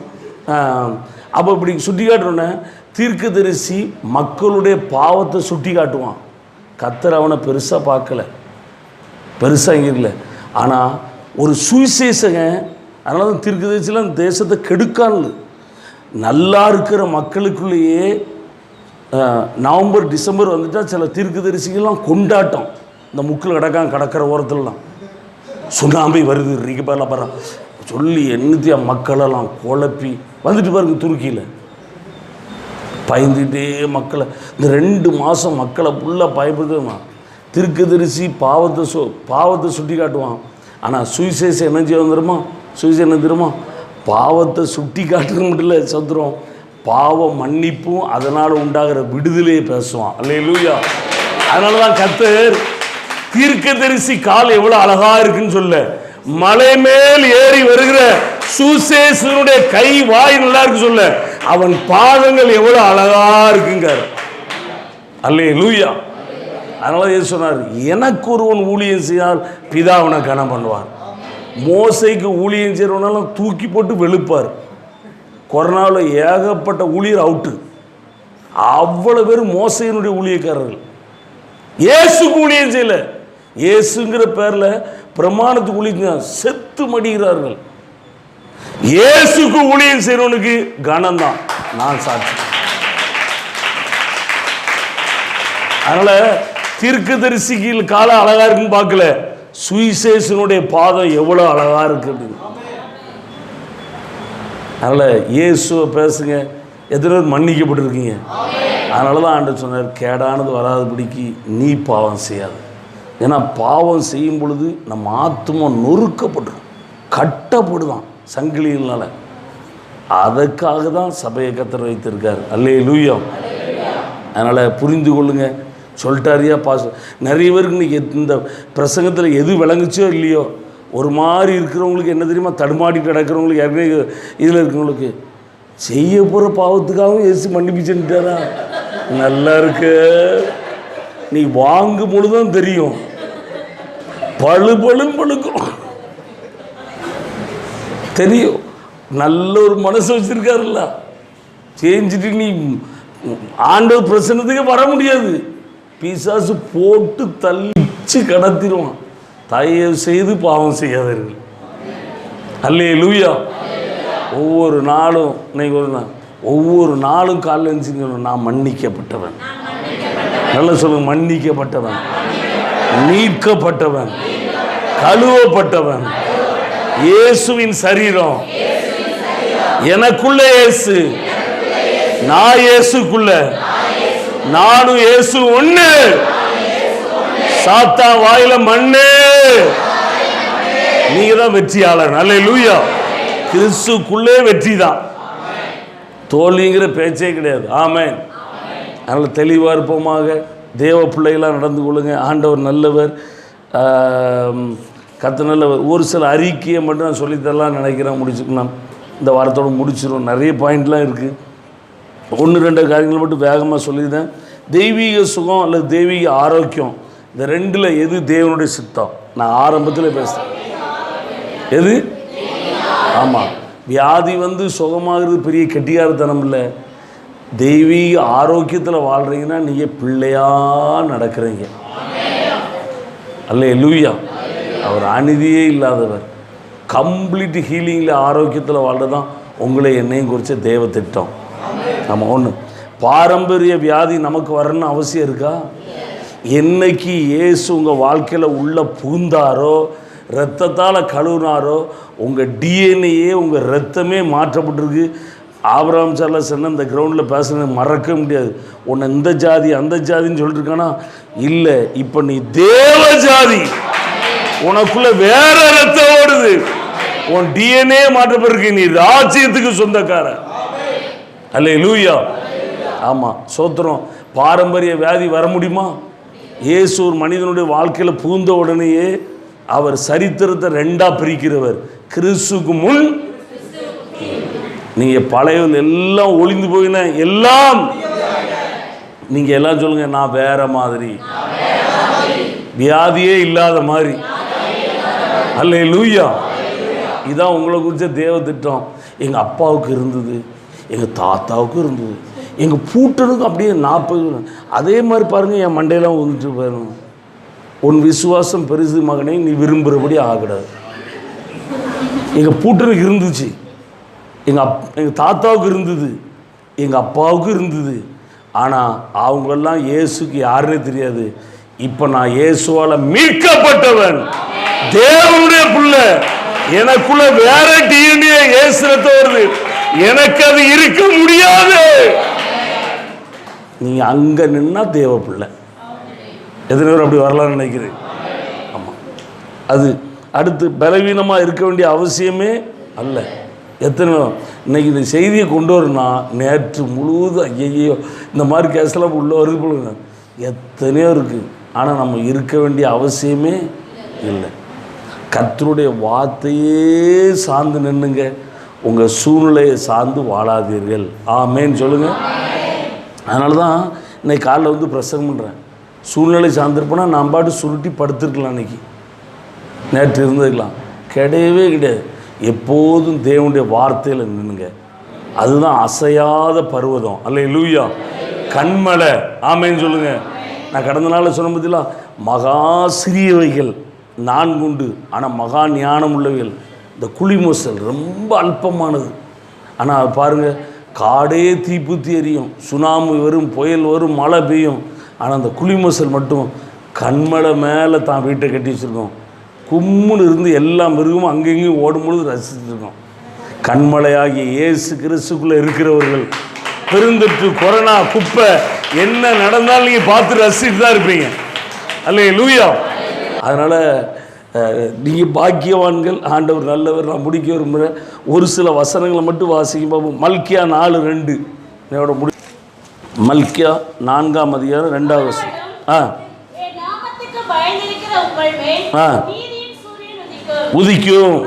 S2: அப்போ இப்படி சுட்டி காட்டுறோன்னே தீர்க்கதரிசி மக்களுடைய பாவத்தை சுட்டி காட்டுவான். கர்த்தர் அவனை பெருசாக பார்க்கல, பெருசாக இங்கே இல்லை. ஆனால் ஒரு சுவிசேஷகன், அதனால தான் தீர்க்கதரிசிலாம் தேசத்தை கெடுக்கான்னு. நல்லா இருக்கிற மக்களுக்குள்ளேயே நவம்பர் டிசம்பர் வந்துட்டால் சில தீர்க்கதரிசிகள்லாம் கொண்டாட்டம். இந்த முக்கில் கடக்கிற ஓரத்துலலாம் சுனாமி வருது, ரிகபெல்லாம் பாரு சொல்லி என்னத்தியா மக்களெல்லாம் குழப்பி வந்துட்டு பாருங்க. துருக்கியில் பயந்துகிட்டே மக்களை இந்த 2 மாதம் மக்களை ஃபுல்லாக பயப்படுத்துவான். தீர்க்கதரிசி பாவத்தை சுட்டி காட்டுவான். ஆனால் சுவிசேஷம் என்ன செய்ய வந்துடுமா? சுவிசேஷம் என்ன தெரியுமா? பாவத்தை சுட்டி காட்டுறது மட்டும் இல்லை, சத்துரும் பாவ மன்னிப்பும் அதனால் உண்டாகிற விடுதலையை பேசுவான். அல்லேலூயா. அதனால தான் கர்த்தர் தீர்க்கதரிசி கால் எவ்வளோ அழகாக இருக்குன்னு சொல்ல, மலை மேல் ஏறி வருகிற சுவிசேஷனுடைய கை வாய் நல்லா இருக்கு சொல்ல, அவன் பாதங்கள் எவ்வளோ அழகா இருக்குங்க. அல்லேலூயா. அதனால இயேசு சொன்னார், எனக்கு ஒருவன் ஊழியம் செய்தால் பிதா அவனை கனம் பண்ணுவார். மோசைக்கு ஊழியம் செய்கிறவனாலும் தூக்கி போட்டு வெளுப்பார். கொரோனாவில் ஏகப்பட்ட ஊழியர் அவுட்டு. அவ்வளோ பேர் மோசையினுடைய ஊழியக்காரர்கள். இயேசுக்கு ஊழியம் செய்யல, இயேசுங்கிற பேரில் பிரமாணத்துக்கு ஊழியம் செத்து மடிகிறார்கள். இயேசுக்கு ஊழியம் செய்கிறவனுக்கு கனம் தான். நான் சாட்சி. அதனால தீர்க்கதரிசிக்கு காலம் அழகா இருக்குன்னு பார்க்கல, சுவிசேஷனுடைய பாதம் எவ்வளோ அழகா இருக்கு அப்படின்னு. அதனால இயேசுவை பேசுங்க. எத்தனை பேர் மன்னிக்கப்பட்டிருக்கீங்க? அதனால தான் ஆண்டவர் சொன்னார், கேடானது வராதபடிக்கு நீ பாவம் செய்யாது. ஏன்னா பாவம் செய்யும் பொழுது நம்ம ஆத்மா நொறுக்கப்படும், கட்டப்படுதான் சங்கிலிகளால. அதற்காக தான் சபையை கர்த்தர் வைத்திருக்கார். அல்லேலூயா. அதனால் புரிந்து கொள்ளுங்க. சொல்லிட்டாரியா பாஸ். நிறைய பேருக்கு இன்றைக்கி இந்த பிரசங்கத்தில் எது விளங்குச்சோ இல்லையோ, ஒரு மாதிரி இருக்கிறவங்களுக்கு என்ன தெரியுமா, தடுமாடி கிடக்கிறவங்களுக்கு, ஏற்கனவே இதில் இருக்கிறவங்களுக்கு செய்ய போகிற பாவத்துக்காகவும் இயேசு மன்னிப்பு செஞ்சுட்டாரா? நல்லா இருக்கு. நீ வாங்கும் பொழுதுதான் தெரியும், பழுக்கும் தெரியும். நல்ல ஒரு மனசு வச்சிருக்காருல்ல, செஞ்சுட்டு நீ ஆண்டவர் பிரசன்னத்துக்கு வர முடியாது. பிசாசு போட்டு தள்ளிச்சு கடத்திடுவான். தயவு செய்து பாவம் செய்யாதீர்கள். அல்லேலூயா. ஒவ்வொரு நாளும் இன்னைக்கு ஒவ்வொரு நாளும் காலையில் எழுந்திரிச்சு நான் மன்னிக்கப்பட்டவன். நல்லா சொல்லுங்க, மன்னிக்கப்பட்டவன், மீட்கப்பட்டவன், கழுவப்பட்டவன். இயேசுவின் சரீரம் எனக்குள்ள இயேசு, நான் இயேசுக்குள்ள, நானும் இயேசு ஒண்ணு. சாத்தா வாயில மண்ணு. நீங்க தான் வெற்றியாளர். அல்லேலூயா. கிறிஸ்துக்குள்ளே வெற்றி தான், தோல்விங்கிற பேச்சே கிடையாது. ஆமென். அதனால தெளிவா இருப்போமாக. தேவ பிள்ளைகளாக நடந்து கொள்ளுங்க. ஆண்டவர் நல்லவர், கர்த்தர் நல்லவர். ஒரு சில அறிக்கையை மட்டும் நான் சொல்லித்தரலாம் நினைக்கிறேன். முடிச்சுக்கலாம், இந்த வாரத்தோடு முடிச்சிடும். நிறைய பாயிண்ட்லாம் இருக்குது. 1-2 காரியங்கள் மட்டும் வேகமாக சொல்லியிருந்தேன். தெய்வீக சுகம் அல்லது தெய்வீக ஆரோக்கியம், இந்த ரெண்டில் எது தேவனுடைய சித்தம்? நான் ஆரம்பத்தில் பேசுகிறேன். எது? ஆமாம், வியாதி சுகமாகிறது பெரிய கெட்டியாரத்தனம் இல்லை. தெய்வீக ஆரோக்கியத்தில் வாழ்கிறீங்கன்னா நீங்கள் பிள்ளையாக நடக்கிறீங்க. அல்லேலூயா. அவர் அநீதியே இல்லாதவர். கம்ப்ளீட் ஹீலிங்கில் ஆரோக்கியத்தில் வாழ்றது தான் உங்களை என்னையும் குறித்த தேவ திட்டம். நம்ம ஒன்று, பாரம்பரிய வியாதி நமக்கு வரணும்னு அவசியம் இருக்கா? என்னைக்கு இயேசு உங்கள் வாழ்க்கையில் உள்ள புகுந்தாரோ, இரத்தத்தால் கழுவினாரோ, உங்கள் டிஎன்ஏயே உங்கள் இரத்தமே மாற்றப்பட்டிருக்கு. ஆபிரகாம் சார்லஸ் சொன்ன இந்த கிரவுண்டில் பேசுறது மறக்க முடியாது. உன்னை இந்த ஜாதி அந்த ஜாதின்னு சொல்லிட்டு இருக்கானா? இல்லை, இப்போ நீ தேவ ஜாதி. உனக்குள்ள வேற ரத்தம் ஓடுது. உன் டிஎன்ஏ மாற்றப்பட்டிருக்கு. நீ ராஜ்யத்துக்கு சொந்தக்கார. அல்லேலூயா. ஆமாம், சோத்திரம். பாரம்பரிய வியாதி வர முடியுமா? இயேசு ஒரு மனிதனுடைய வாழ்க்கையில் புகுந்த உடனேயே அவர் சரித்திரத்தை 2ஆ பிரிக்கிறவர். கிறிஸ்துக்கு முன், நீங்கள் பழைய எல்லாம் ஒளிந்து போயின எல்லாம், நீங்கள் எல்லாம் சொல்லுங்க, நான் வேற மாதிரி, வியாதியே இல்லாத மாதிரி. அல்லேலூயா. இதான் உங்களை குறித்த தேவ திட்டம். எங்கள் அப்பாவுக்கு இருந்தது, எங்கள் தாத்தாவுக்கு இருந்தது, எங்கள் பூட்டனுக்கு அப்படியே 40. அதே மாதிரி பாருங்கள், என் மண்டையெல்லாம் வந்துட்டு பாருங்க. உன் விசுவாசம் பெருசு மகனே, நீ விரும்புகிறபடி ஆகக்கூடாது. எங்கள் பூட்டனுக்கு இருந்துச்சு, எங்கள் தாத்தாவுக்கு இருந்தது, எங்கள் அப்பாவுக்கு இருந்தது. ஆனால் அவங்களெல்லாம் இயேசுக்கு யாருன்னே தெரியாது. இப்போ நான் இயேசுவால் மீட்கப்பட்டவன், தேவனுடைய பிள்ளை. எனக்குள்ள வேற டிஎன்ஏ இயேசுரத்த வருது. எனக்கு அது இருக்க முடியாது. நீ அங்க நின்னா தேவ பிள்ளை. எத்தனை பேர் அப்படி வரலாம்னு நினைக்கிறேன்? ஆமாம். அது அடுத்து பலவீனமாக இருக்க வேண்டிய அவசியமே அல்ல. எத்தனை இன்னைக்கு இந்த செய்தியை கொண்டு வரணும்னா, நேற்று முழுவதும் ஐயோ இந்த மாதிரி கேஸ்லாம் உள்ள வருது போலுங்க, எத்தனையோ இருக்குது. ஆனால் நம்ம இருக்க வேண்டிய அவசியமே இல்லை. கர்த்தருடைய வார்த்தையே சார்ந்து நின்னுங்க. உங்கள் சூழ்நிலையை சார்ந்து வாழாதீர்கள். ஆமேன்னு சொல்லுங்கள். அதனால தான் இன்னைக்கு காலைல பிரசங்கம் பண்ணுறேன். சூழ்நிலை சார்ந்திருப்போனா நான் பாட்டு சுருட்டி படுத்துருக்கலாம். அன்றைக்கி நேற்று இருந்துக்கலாம், கிடையவே கிடையாது. எப்போதும் தேவனுடைய வார்த்தையில் நின்னுங்க. அதுதான் அசையாத பர்வதம். அல்லேலூயா. கண்மலை. ஆமேன்னு சொல்லுங்கள். நான் கடந்த நாளில் சொன்ன பற்றில மகா சிறியவைகள் 4 உண்டு, ஆனால் மகா ஞானம் உள்ளவைகள். இந்த குளிமூசல் ரொம்ப அல்பமானது. ஆனால் அது பாருங்கள், காடே தீப்புத்தி எரியும், சுனாமி வரும், புயல் வரும், மழை பெய்யும். ஆனால் அந்த குளிமூசல் மட்டும் கண்மலை மேலே தான் வீட்டை கட்டி வச்சுருக்கோம். கும்முன்னு இருந்து எல்லா மிருகமும் அங்கேயும் ஓடும்பொழுது ரசிச்சுருக்கோம். கண்மலையாகிய இயேசு கிறிஸ்துக்குள்ளே இருக்கிறவர்கள் பெருந்தொற்று, கொரோனா, குப்பை என்ன நடந்தாலும் நீங்கள் பார்த்து ரசிச்சுட்டு தான் இருப்பீங்க. அல்லேலூயா. அதனால் நீங்கள் பாக்கியவான்கள். ஆண்டவர் நல்லவர். நான் முடிக்க விரும்புகிறேன். ஒரு சில வசனங்களை மட்டும் வாசிக்கும் பார்ப்போம். மல்கியா 4:2 என்னோட மல்கியா 4ஆம் அதிகாரம் 2வது வசனம். உதிக்கும்.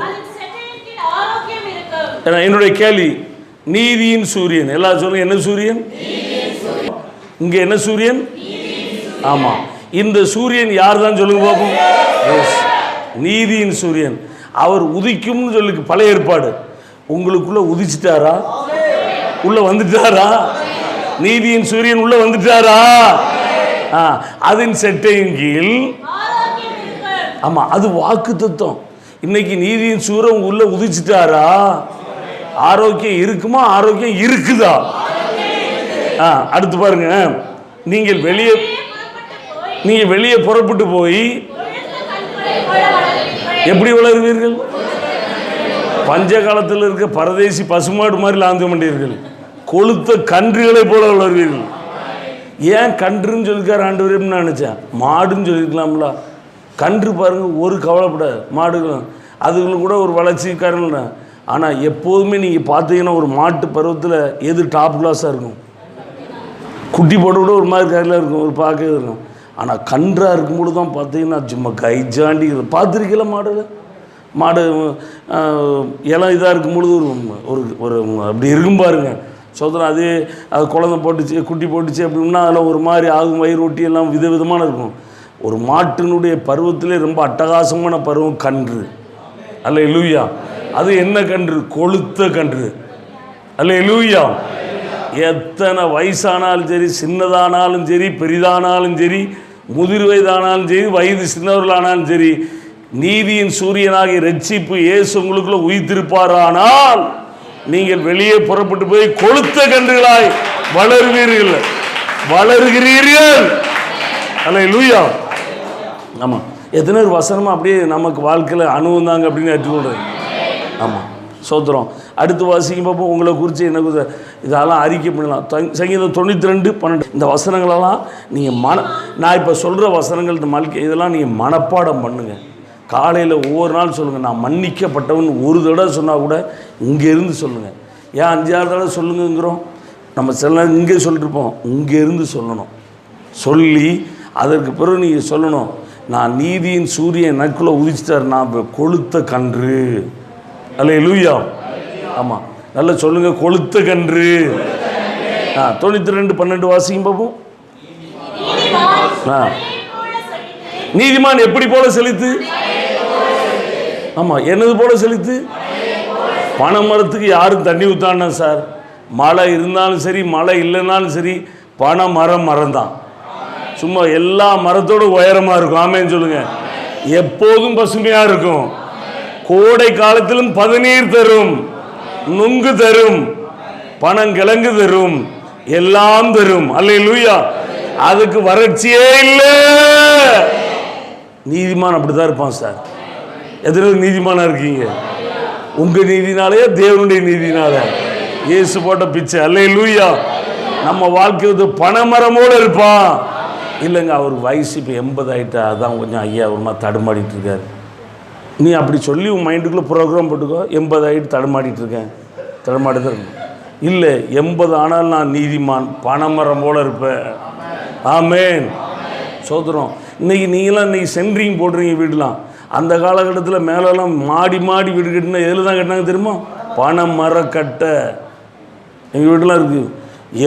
S2: என்னுடைய கேள்வி, நீதியின் சூரியன். எல்லாரும் சொல்லுங்க, என்ன சூரியன்? இங்க என்ன சூரியன்? ஆமா, இந்த சூரியன் யார் தான் சொல்லுங்க பார்ப்போம். நீதியின் சூரியன். அவர் உதிக்கும்னு சொல்லி பழைய ஏற்பாடு. உங்களுக்குள்ள உதிச்சிட்டாரா? உள்ள வந்துட்டாரா? நீதியின் சூரியன் உள்ள வந்துட்டாரா? அதன் செட்டையின் கீழ். ஆமா, அது வாக்கு தத்துவம். இன்னைக்கு நீதியின் சூரியன் உள்ள உதிச்சிட்டாரா? ஆரோக்கியம் இருக்குமா? ஆரோக்கியம் இருக்குதா? அடுத்து பாருங்க, நீங்கள் வெளியே புறப்பட்டு போய் எப்படி வளருவீர்கள்? பஞ்ச காலத்தில் இருக்க பரதேசி பசுமாடு மாதிரி லாந்த மாட்டீர்கள், கொளுத்த கன்றுகளை போல வளருவீர்கள். ஏன் கன்றுன்னு சொல்லிக்கார் ஆண்டவரேன்னு நினச்சேன். மாடுன்னு சொல்லியிருக்கலாம்ல. கன்று பாருங்கள், ஒரு கவலைப்படாது. மாடுகளும் அதுகளும் கூட ஒரு வளர்ச்சிக்காரங்க. ஆனால் எப்போதுமே நீங்கள் பார்த்தீங்கன்னா ஒரு மாட்டு பருவத்தில் எது டாப் கிளாஸாக இருக்கும்? குட்டி போட்டு கூட ஒரு மாதிரி கரையில் இருக்கும், ஒரு பார்க்க இருக்கும். ஆனால் கன்றாக இருக்கும்போது தான் பார்த்தீங்கன்னா சும்மா கைஜாண்டி பார்த்துருக்கல. மாடு இலம் இதாக இருக்கும்பொழுது ஒரு ஒரு அப்படி இருக்கும் பாருங்க சோதரம். அது குழந்தை போட்டுச்சு, குட்டி போட்டுச்சு அப்படின்னா அதில் ஒரு மாதிரி ஆகும், வயிறு ஒட்டி எல்லாம் விதவிதமான இருக்கும். ஒரு மாட்டினுடைய பருவத்திலே ரொம்ப அட்டகாசமான பருவம் கன்று. அல்லேலூயா. அது என்ன கன்று? கொளுத்த கன்று. அல்லேலூயா. எத்தனை வயசானாலும் சரி, சின்னதானாலும் சரி, பெரிதானாலும் சரி, முதிர் வயதானாலும் சரி, வயது சின்னவர்களானாலும் சரி, நீதியின் சூரியனாகிய ரட்சிப்பு இயேசு உங்களுக்குள்ள உயிர்த்திருப்பாரானால் நீங்கள் வெளியே புறப்பட்டு போய் கொளுத்த கன்றுகளாய் வளருகிறீர்கள். அல்லேலூயா. ஆமாம். எத்தனை ஒரு வசனமாக அப்படியே நமக்கு வாழ்க்கையில் அனுபவம் தாங்க அப்படின்னு ஏற்றுக்கொள்றது. ஆமாம், சோத்திரம். அடுத்து வாசிக்கும் பார்ப்போம். உங்களை குறித்து என்ன இதெல்லாம் அறிக்கை பண்ணலாம். சங்கீதம் 92:12 இந்த வசனங்களெல்லாம் நீங்கள் நான் இப்போ சொல்கிற வசனங்கள் இந்த மல்கை இதெல்லாம் நீங்கள் மனப்பாடம் பண்ணுங்கள். காலையில் ஒவ்வொரு நாள் சொல்லுங்கள், நான் மன்னிக்கப்பட்டவன் ஒரு தடவை சொன்னால் கூட இங்கேருந்து சொல்லுங்கள். ஏன் 5-6 தடவை சொல்லுங்கிறோம்? நம்ம சில இங்கே சொல்லிட்டுருப்போம். இங்கேருந்து சொல்லணும். சொல்லி அதற்கு பிறகு நீங்கள் சொல்லணும், நான் நீதியின் சூரியன் எனக்குள்ளே உதிச்சிட்டார், நான் கொளுத்த கன்று. அல்லேலூயா. ஆமாம், நல்லா சொல்லுங்கள், கொளுத்த கன்று. 92:12 வாசிக்கும் பார்ப்போம். நீதிமான் எப்படி போல செழித்து? ஆமாம், என்னது போல செழித்து? பனை மரத்துக்கு யாரும் தண்ணி ஊற்றானா சார்? மழை இருந்தாலும் சரி, மழை இல்லைனாலும் சரி, பனை மரம் தான். சும்மா எல்லா மரத்தோடு உயரமாக இருக்கும். ஆமேன்னு சொல்லுங்கள். எப்போதும் பசுமையாக இருக்கும். கோடை காலத்திலும் பதநீர் தரும், நுங்கு தரும், பனங்கிழங்கு தரும், எல்லாம் தரும். அல்லேலூயா. அதுக்கு வறட்சியே இல்லை. நீதிமான் அப்படிதான் இருப்பான் சார். எத்தனை நீதிமானா இருக்கீங்க? உங்க நீதினாலே, தேவனுடைய நீதினால, இயேசு போட்ட பிச்சை. அல்லேலூயா. நம்ம வாழ்க்கை பனைமரமோடு இருப்பான். இல்லைங்க, அவர் வயசு இப்போ 80 ஆகிட்டா, அதான் கொஞ்சம் ஐயா ஒரு மாதிரி தடுமாடிட்டு இருக்காரு. நீ அப்படி சொல்லி உன் மைண்டுக்குள்ளே ப்ரோக்ராம் போட்டுக்கோ. 80 ஆகிட்டு தடுமாடிட்டு இருக்கேன், தடுமாடி தான் இருக்கும். இல்லை, 80 ஆனாலும் நான் நீதிமான், பனைமரம் போல இருப்பேன். ஆமேன். சோதரம். இன்றைக்கி நீங்களாம் இன்றைக்கி சென்ட்ரிங் போடுறீங்க வீடெலாம். அந்த காலகட்டத்தில் மேலெல்லாம் மாடி வீடு கட்டினா எதில் தான் கட்டினாங்க தெரியுமா? பனை மரக்கட்டை. எங்கள் வீடெலாம் இருக்குது.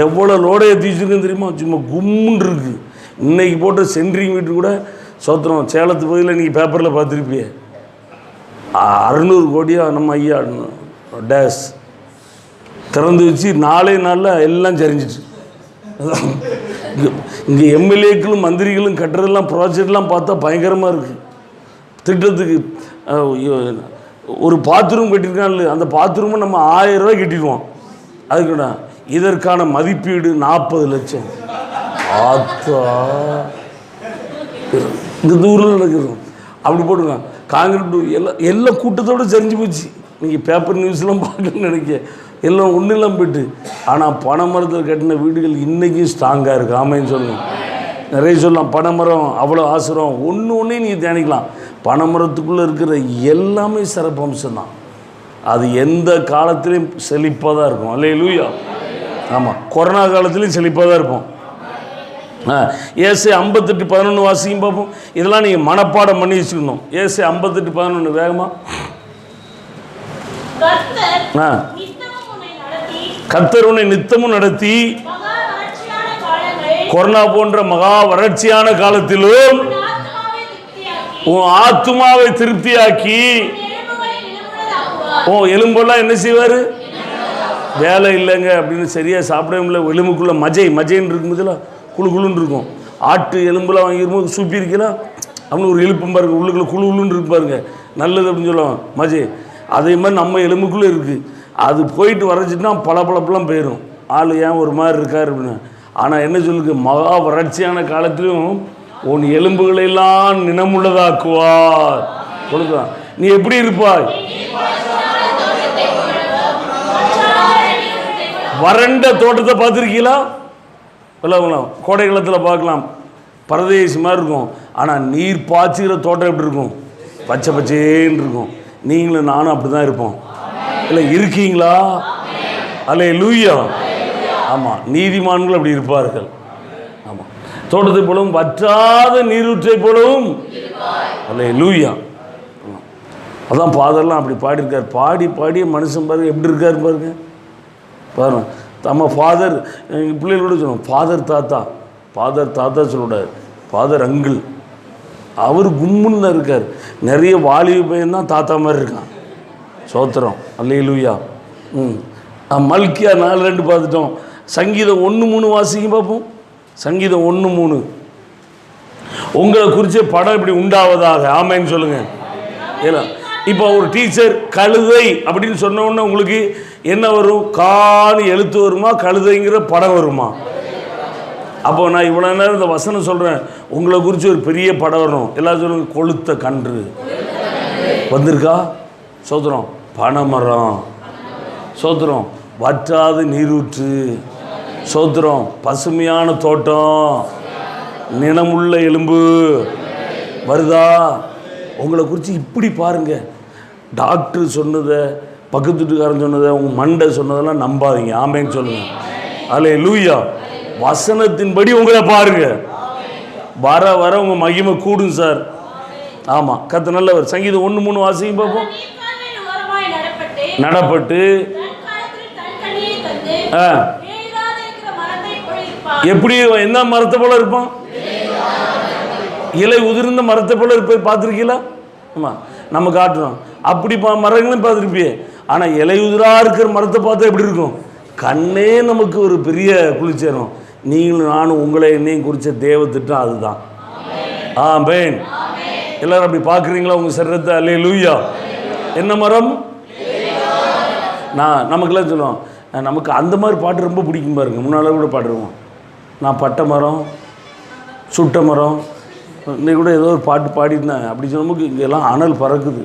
S2: எவ்வளோ லோடை ஏற்றி வச்சுருக்குன்னு தெரியுமா? சும்மா கும்முன்னு இருக்குது. இன்றைக்கி போட்ட சென்ட்ரிங் வீட்டு கூட சோத்திரம். சேலத்து பகுதியில் நீங்கள் பேப்பரில் பார்த்துருப்பியே, 600 கோடியாக நம்ம ஐயா டேஸ் திறந்து வச்சு 4 நாளில் எல்லாம் சரிஞ்சிட்டு. இங்கே எம்எல்ஏக்களும் மந்திரிகளும் கட்டுறதெல்லாம் ப்ராஜெக்ட்லாம் பார்த்தா பயங்கரமாக இருக்குது. திட்டத்துக்கு ஒரு பாத்ரூம் கட்டியிருக்காங்க. அந்த பாத்ரூமை நம்ம 1000 ரூபாய் கட்டிடுவோம். அதுக்குண்ணா இதற்கான மதிப்பீடு 40 லட்சம். ஆத்தா, இந்த தூரில் நடக்கிறோம். அப்படி போட்டுங்க. காங்கிரீட் எல்லாம் கூட்டத்தோடு சரிஞ்சு போச்சு. நீங்கள் பேப்பர் நியூஸ்லாம் பார்க்கணும்னு நினைக்க எல்லாம் ஒன்றும் இல்லாமல் போய்ட்டு. ஆனால் பனைமரத்தில் கட்டின வீடுகள் இன்றைக்கும் ஸ்ட்ராங்காக இருக்குது. ஆமைன்னு சொல்லுங்கள். நிறைய சொல்லலாம். பனைமரம் அவ்வளோ ஆசிரம். ஒன்று நீங்கள் தியானிக்கலாம். பனைமரத்துக்குள்ளே இருக்கிற எல்லாமே சிறப்பம்சம் தான். அது எந்த காலத்திலையும் செழிப்பாக தான் இருக்கும். அல்லேலூயா. ஆமாம், கொரோனா காலத்துலேயும் செழிப்பாக தான் இருப்போம். ஏசாயா 58:11 வாசிக்கும் பார்ப்போம். இதெல்லாம் நீங்கள் மனப்பாடம் பண்ணி வச்சுக்கணும். ஏசாயா 58:11 வேகமாக. கர்த்தர் உன்னை நித்தமும் நடத்தி கொரோனா போன்ற மகா வறட்சியான காலத்திலும் உன் ஆத்துமாவை திருப்தியாக்கி எலும்பெல்லாம் என்ன செய்வார்? வேலை இல்லைங்க அப்படின்னு சரியாக சாப்பிட முடியல. எலும்புக்குள்ளே மஜைன்னு இருக்கும்போதுல குழுன்னு இருக்கும். ஆட்டு எலும்புலாம் வாங்கிருக்கும்போது சூப்பி இருக்கலாம் அப்படின்னு ஒரு எலும்பும் பாருங்க. உள்ளுக்குள்ளே குழுன்னு இருக்கு பாருங்க. நல்லது அப்படின்னு சொல்லுவாங்க மஜை. அதே மாதிரி நம்ம எலும்புக்குள்ளே இருக்குது. அது போயிட்டு வரைச்சிட்டுனா பளபளப்பெல்லாம் போயிடும். ஆள் ஏன் ஒரு மாதிரி இருக்கார் அப்படின்னு. ஆனால் என்ன சொல்லுங்க, மகா வறட்சியான காலத்திலும் உன் எலும்புகளெல்லாம் நினமுள்ளதாக்குவார். கொடுக்கலாம். நீ எப்படி இருப்பாய்? வறண்ட தோட்டத்தை பார்த்துருக்கீங்களா? கோடை காலத்தில் பார்க்கலாம், பரதேசி மாதிரி இருக்கும். ஆனால் நீர் பாய்ச்சிக்கிற தோட்டம் எப்படி இருக்கும்? பச்சை பச்சேன்னு இருக்கும். நீங்களும் நானும் அப்படி தான் இருப்போம். இல்லை இருக்கீங்களா? அல்லேலூயா. ஆமாம், நீதிமான்கள் அப்படி இருப்பார்கள். ஆமாம், தோட்டத்தை போலவும் வற்றாத நீரூற்றை போலவும். அல்லேலூயா. அதான் ஃபாதர்லாம் அப்படி பாடியிருக்கார். பாடி பாடிய மனுஷன் பாருங்க எப்படி இருக்கார் பாருங்க. பாருங்க, நம்ம ஃபாதர் எங்கள் பிள்ளைகளோட சொல்லுவோம் ஃபாதர் தாத்தா. ஃபாதர் தாத்தா சொல்லக்கூடாது, ஃபாதர் அங்கிள். அவர் கும்முன்னு தான் இருக்கார். நிறைய வாலிப பையன் தான் தாத்தா மாதிரி இருக்கான். சோத்திரம். அல்லேலூயா. மல்கியா 4:2 பார்த்துட்டோம். சங்கீதம் 1:3 வாசிங்க பார்ப்போம். சங்கீதம் 1:3. உங்களை குறித்த படம் இப்படி உண்டாவதாக. ஆமைன்னு சொல்லுங்க. ஏன்னா இப்போ ஒரு டீச்சர் கழுதை அப்படின்னு சொன்ன உடனே உங்களுக்கு என்ன வரும்? காணி எழுத்து வருமா, கழுதைங்கிற படம் வருமா? அப்போ நான் இவ்வளோ நேரம் இந்த வசனம் சொல்கிறேன், உங்களை குறித்து ஒரு பெரிய படம் வரணும். எல்லாரும் சொல்லுங்க, கொளுத்த கன்று வந்திருக்கா? சோத்திரம். பனைமரம். சோத்திரம். வற்றாத நீரூற்று. சோத்திரம். பசுமையான தோட்டம். நினமுள்ள எலும்பு வருதா? உங்களை குறித்து இப்படி பாருங்கள். டாக்டர் சொன்னதை, பக்கத்து வீட்டுக்காரன் சொன்னதை, உங்கள் மண்டை சொன்னதெல்லாம் நம்பாதீங்க. ஆமேன்னு சொல்லுங்கள். அல்லேலூயா. வசனத்தின்படி உங்களை பாருங்க. வர வர உங்க மகிமை கூடும் சார். ஆமா, கர்த்தர் நல்லவர். சங்கீதம் 1:3 வாசிங்க பார்ப்போம். நடப்பட்டு எப்படி என்ன மரத்தை போல இருப்பான்? இலை உதிர்ந்த மரத்தை போல இருப்ப. பார்த்துருக்கீங்களா? ஆமா, நம்ம காட்டுறோம் அப்படி மரங்களும் பார்த்துருப்பியே. ஆனா இலை உதிரா இருக்கிற மரத்தை பார்த்தா எப்படி இருக்கும்? கண்ணே நமக்கு ஒரு பெரிய குளிர்ச்சேரும். நீங்களும் நானும் உங்களை என்னையும் குறித்த தேவ திட்டம் அதுதான். ஆமென். எல்லாரும் அப்படி பார்க்குறீங்களா உங்கள் சரீரத்தை? அல்லேலூயா. என்ன மரம்? நமக்கெல்லாம் சொல்லுவோம், நமக்கு அந்த மாதிரி பாட்டு ரொம்ப பிடிக்கும் பாருங்க. முன்னால் கூட பாடுருவோம். நான் பட்டை மரம், சுட்ட மரம். இன்னைக்கு கூட ஏதோ ஒரு பாட்டு பாடிருந்தேன். அப்படி சொல்லும்போது இங்கெல்லாம் அனல் பறக்குது.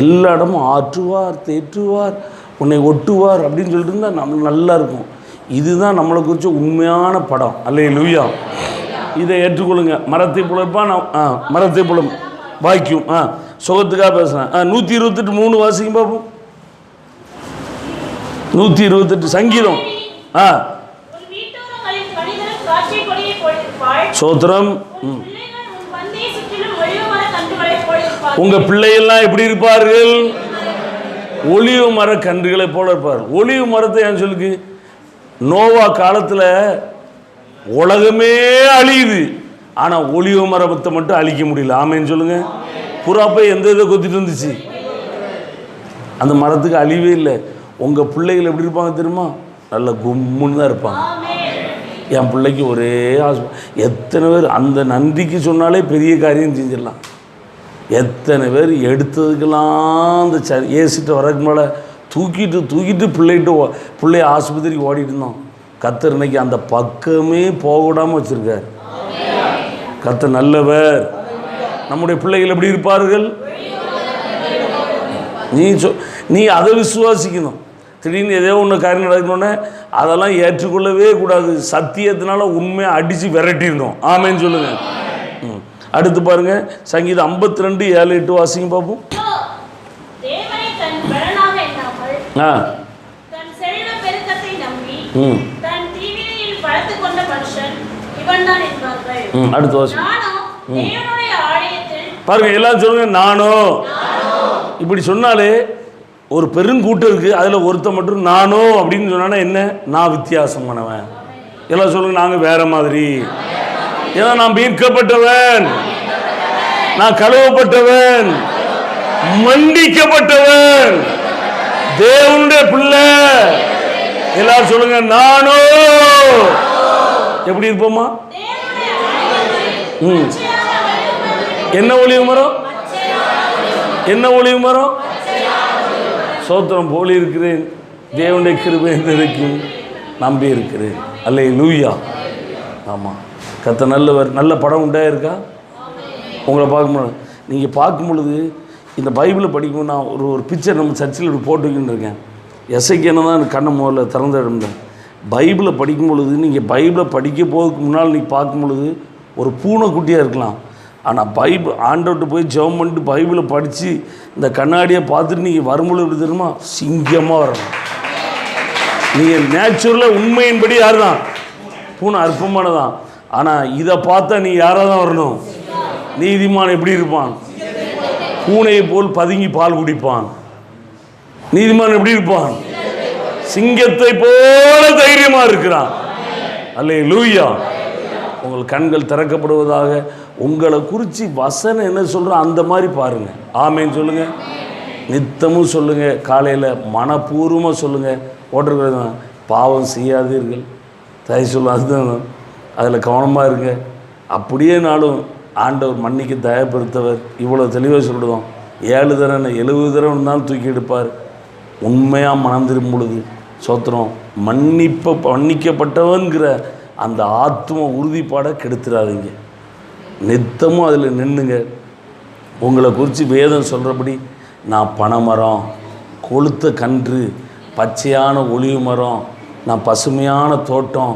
S2: எல்லா இடமும் ஆற்றுவார், தேற்றுவார், உன்னை ஒட்டுவார் அப்படின்னு சொல்லிட்டு இருந்தால் நம்ம நல்லா இருக்கும். இதுதான் நம்மளை குறித்த உண்மையான படம். அல்லேலூயா. இதை ஏற்றுக்கொள்ளுங்க. மரத்தை புலப்பா நான் மரத்தை புலம் வாய்க்கும். சுகத்துக்காக பேசுகிறேன். 128:3 வாசிக்கும் பார்ப்போம். 128 சங்கீதம். சோத்திரம். உங்க பிள்ளைகள்லாம் எப்படி இருப்பார்கள்? ஒலிவு மர கன்றுகளை போல இருப்பார். ஒலிவு மரத்தை ஏன் சொல்லுக்கு? நோவா காலத்தில் உலகமே அழியுது, ஆனால் ஒலிவு மரத்தை மட்டும் அழிக்க முடியல. ஆமேன்னு சொல்லுங்க. புறா போய் எந்த இதை கொத்திட்டு இருந்துச்சு? அந்த மரத்துக்கு அழிவே இல்லை. உங்கள் பிள்ளைகள் எப்படி இருப்பாங்க தெரியுமா? நல்ல கும்முன்னு தான் இருப்பாங்க. என் பிள்ளைக்கு ஒரே எத்தனை பேர் அந்த நன்றிக்கு சொன்னாலே பெரிய காரியம் செஞ்சிடலாம். எத்தனை பேர் எடுத்ததுக்கெல்லாம் அந்த ஏசிட்டு வரக்கு மேலே தூக்கிட்டு பிள்ளைய ஆஸ்பத்திரிக்கு ஓடிட்டு இருந்தோம். கர்த்தர் இன்னைக்கு அந்த பக்கமே போக விடாமல் வச்சுருக்கார். கர்த்தர் நல்லவர். நம்முடைய பிள்ளைகள் எப்படி இருப்பார்கள்? நீ அதை விசுவாசிக்கணும். திடீர்னு ஏதோ ஒன்று காரியம் நடக்கணுன்னே அதெல்லாம் ஏற்றுக்கொள்ளவே கூடாது. சத்தியத்தினால உண்மையை அடித்து விரட்டிடணும். ஆமேன்னு சொல்லுங்கள். அடுத்து பாருங்க, சங்கீதம் 52:7-8 வாசிங்க பார்ப்போம். அடுத்து வாசிங்க பாருங்க. எல்லாரும் சொல்லுங்க, நானும். இப்படி சொன்னாலே ஒரு பெருங்கூட்டம் இருக்குது, அதில் ஒருத்த மட்டும் நானோ அப்படின்னு சொன்னா என்ன? நான் வித்தியாசமானவன். எல்லாம் சொல்லுங்க, நாங்கள் வேற மாதிரி. ஏன்னா நான் மீட்கப்பட்டவன், நான் கழுவப்பட்டவன், மன்னிக்கப்பட்டவன், தேவனுடைய பிள்ளை. எல்லாரும் சொல்லுங்க, நானோ. எப்படி இருப்போமா? என்ன ஒளிவு மரம்? என்ன ஒளிவு மரம்? சோத்திரம். போலி இருக்கிறேன், தேவனுடைய கிருபை இருக்கும், நம்பி இருக்கிறேன். அல்லேலூயா. ஆமாம், கர்த்தர் நல்லவர். நல்ல படம் உண்டாயிருக்கா? உங்களை பார்க்கும்போது நீங்கள் பார்க்கும் பொழுது இந்த பைபிளை படிக்கும் நான் ஒரு பிக்சர் நம்ம சர்ச்சில் இப்படி போட்டு வைக்கிட்டு இருக்கேன். எசைக்கேன்னு தான் எனக்கு கண்ணை முதல்ல திறந்த இடம். பைபிளை படிக்கும் பொழுது நீங்கள் பைபிளை படிக்க போகிறதுக்கு முன்னால் நீங்கள் பார்க்கும் பொழுது ஒரு பூனைக்குட்டியாக இருக்கலாம். ஆனால் பைபிள் ஆண்டவர்கிட்ட போய் ஜெபம் பண்ணிட்டு பைபிளை படித்து இந்த கண்ணாடியை பார்த்துட்டு நீங்கள் வரும்பொழுது எப்படி தெரியுமா? சிங்கமாக வரணும். நீங்கள் நேச்சுரலாக உண்மையின்படி யார் தான்? பூனை அற்பமானதான். ஆனால் இதை பார்த்தா நீ யாராக தான் வரணும்? நீதிமான் எப்படி இருப்பான்? பூனையை போல் பதுங்கி பால் குடிப்பான். நீதிமான் எப்படி இருப்பான்? சிங்கத்தை போல தைரியமாக இருக்கிறான். அல்லேலூயா. உங்கள் கண்கள் திறக்கப்படுவதாக. உங்களை குறித்து வசனம் என்ன சொல்கிறோம் அந்த மாதிரி பாருங்கள். ஆமேன்னு சொல்லுங்கள். நித்தமும் சொல்லுங்கள். காலையில் மனப்பூர்வமாக சொல்லுங்கள். ஓட்டுறது பாவம் செய்யாதீர்கள் தயவு சொல்லும். அதுதான் அதில் கவனமாக இருங்க. அப்படியே நாளும் ஆண்டவர் மன்னிக்க தயப்படுத்தவர். இவ்வளோ தெளிவாக சொல்லிடுவோம். 7 தடவை 70 தடவை இருந்தாலும் தூக்கி எடுப்பார். உண்மையாக மனம் திரும்பும் பொழுது சோத்திரம் மன்னிக்கப்பட்டவன்கிற அந்த ஆத்ம உறுதிப்பாடை கெடுத்துடாதீங்க. நித்தமும் அதில் நின்றுங்க. உங்களை குறித்து வேதம் சொல்கிறபடி நான் பனைமரம், கொளுத்த கன்று, பச்சையான ஒளிவு மரம், நான் பசுமையான தோட்டம்,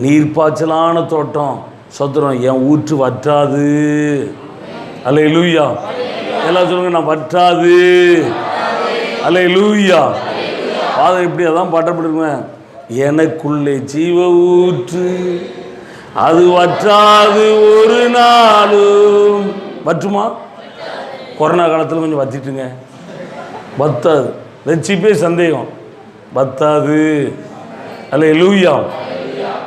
S2: நீர்ப்பாய்ச்சலான தோட்டம், சோத்திரம் என் ஊற்று வற்றாது. அல்லேலூயா. எல்லாம் சொல்லுங்க, நான் வற்றாது. அல்லேலூயா. பாதை எப்படி அதான் பாட்டப்படுவேன். எனக்குள்ளே ஜீவ ஊற்று அது வற்றாது ஒரு நாளும். வற்றுமா? கொரோனா காலத்தில் கொஞ்சம் வற்றிட்டுங்க. வத்தாது. ரட்சிப்பே சந்தேகம். வத்தாது. அல்லேலூயா.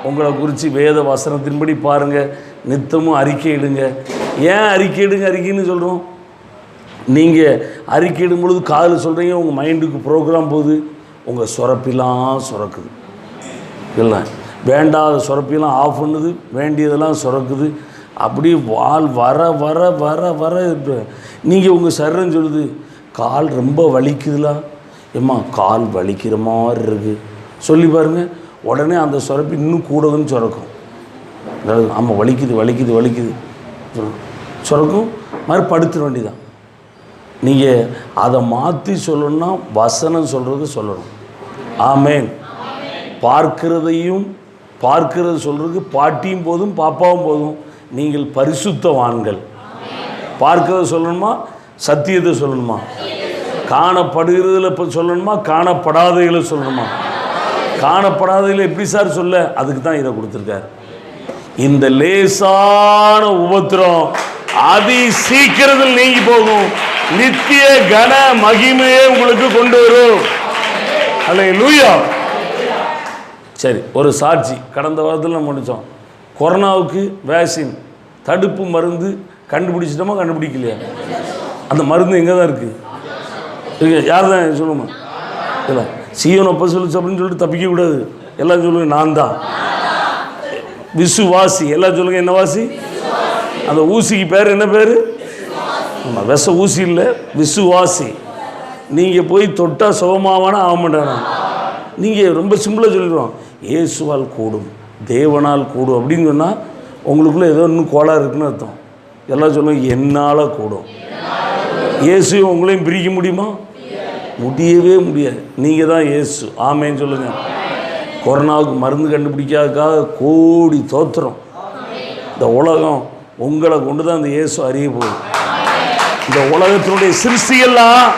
S2: உங்களை குறித்து வேத வசனத்தின்படி பாருங்கள். நித்தமும் அறிக்கையிடுங்க. ஏன் அறிக்கைன்னு சொல்கிறோம்? நீங்கள் அறிக்கையிடும் பொழுது காதில் சொல்கிறீங்க, உங்கள் மைண்டுக்கு ப்ரோக்ராம் போகுது. உங்கள் சுரப்பிலாம் சுரக்குது. இல்லை வேண்டாத சுரப்பிலாம் ஆஃப் பண்ணுது, வேண்டியதெல்லாம் சுரக்குது. அப்படி வால் வர வர வர வர நீங்கள் உங்கள் சரீரம் சொல்லுது, கால் ரொம்ப வலிக்குதுலா, ஏம்மா கால் வலிக்கிற மாதிரி இருக்குது சொல்லி பாருங்கள். உடனே அந்த சுரப்பி இன்னும் கூடதுன்னு சுரக்கும். ஆமாம் வலிக்குது வலிக்குது வலிக்குது சுரக்கும். மாதிரி படுத்துட வேண்டியதான். நீங்கள் அதை மாற்றி சொல்லணும்னா வசனம் சொல்கிறது சொல்லணும். ஆமேன். பார்க்கிறது சொல்கிறதுக்கு பாட்டியும் போதும் பாப்பாவும் போதும். நீங்கள் பரிசுத்தவான்கள். பார்க்கிறத சொல்லணுமா சத்தியத்தை சொல்லணுமா? காணப்படுகிறதுல இப்போ சொல்லணுமா காணப்படாதகளை சொல்லணுமா? காணப்படாததில் எப்படி சார் சொல்ல? அதுக்கு தான் இதை கொடுத்துருக்காரு. இந்த லேசான உபத்திரம் அதி சீக்கிரத்தில் நீங்கி போகும். நித்திய கன மகிமையை உங்களுக்கு கொண்டு வரும். அல்லேலூயா. சரி, ஒரு சாட்சி கடந்த வாரத்தில் நம்ம முடித்தோம். கொரோனாவுக்கு வேக்சின் தடுப்பு மருந்து கண்டுபிடிச்சிட்டோமா கண்டுபிடிக்கலையா? அந்த மருந்து எங்கே தான் இருக்குது? யார் தான் சொல்லுமா? இல்லை சீயோன் அப்போ சொல்லிச்சு அப்படின்னு சொல்லிட்டு தப்பிக்கக்கூடாது. எல்லாம் சொல்லுங்க நான் தான் விசுவாசி. எல்லாம் சொல்லுங்க என்ன வாசி? அந்த ஊசிக்கு பேர் என்ன பேர்? ஆமாம், விஷ ஊசி இல்லை, விசுவாசி. நீங்கள் போய் தொட்டால் சுகமாவானா ஆக மாட்டானா? நீங்கள் ரொம்ப சிம்பிளாக சொல்லிடுவோம், இயேசுவால் கூடும், தேவனால் கூடும் அப்படின்னு சொன்னால் உங்களுக்குள்ளே ஏதோ இன்னும் கோளாறு இருக்குன்னு அர்த்தம். எல்லாம் சொல்லுங்க என்னால் கூடும். இயேசுவும் உங்களையும் பிரிக்க முடியுமா? முடியவே முடியாது. நீங்கள் தான் இயேசு. ஆமேன்னு சொல்லுங்கள். கொரோனாவுக்கு மருந்து கண்டுபிடிக்காததுக்காக கோடி தோத்திரம். இந்த உலகம் உங்களை கொண்டு தான் இந்த இயேசு அறிய போகுது. இந்த உலகத்தினுடைய சிருஷ்டியெல்லாம்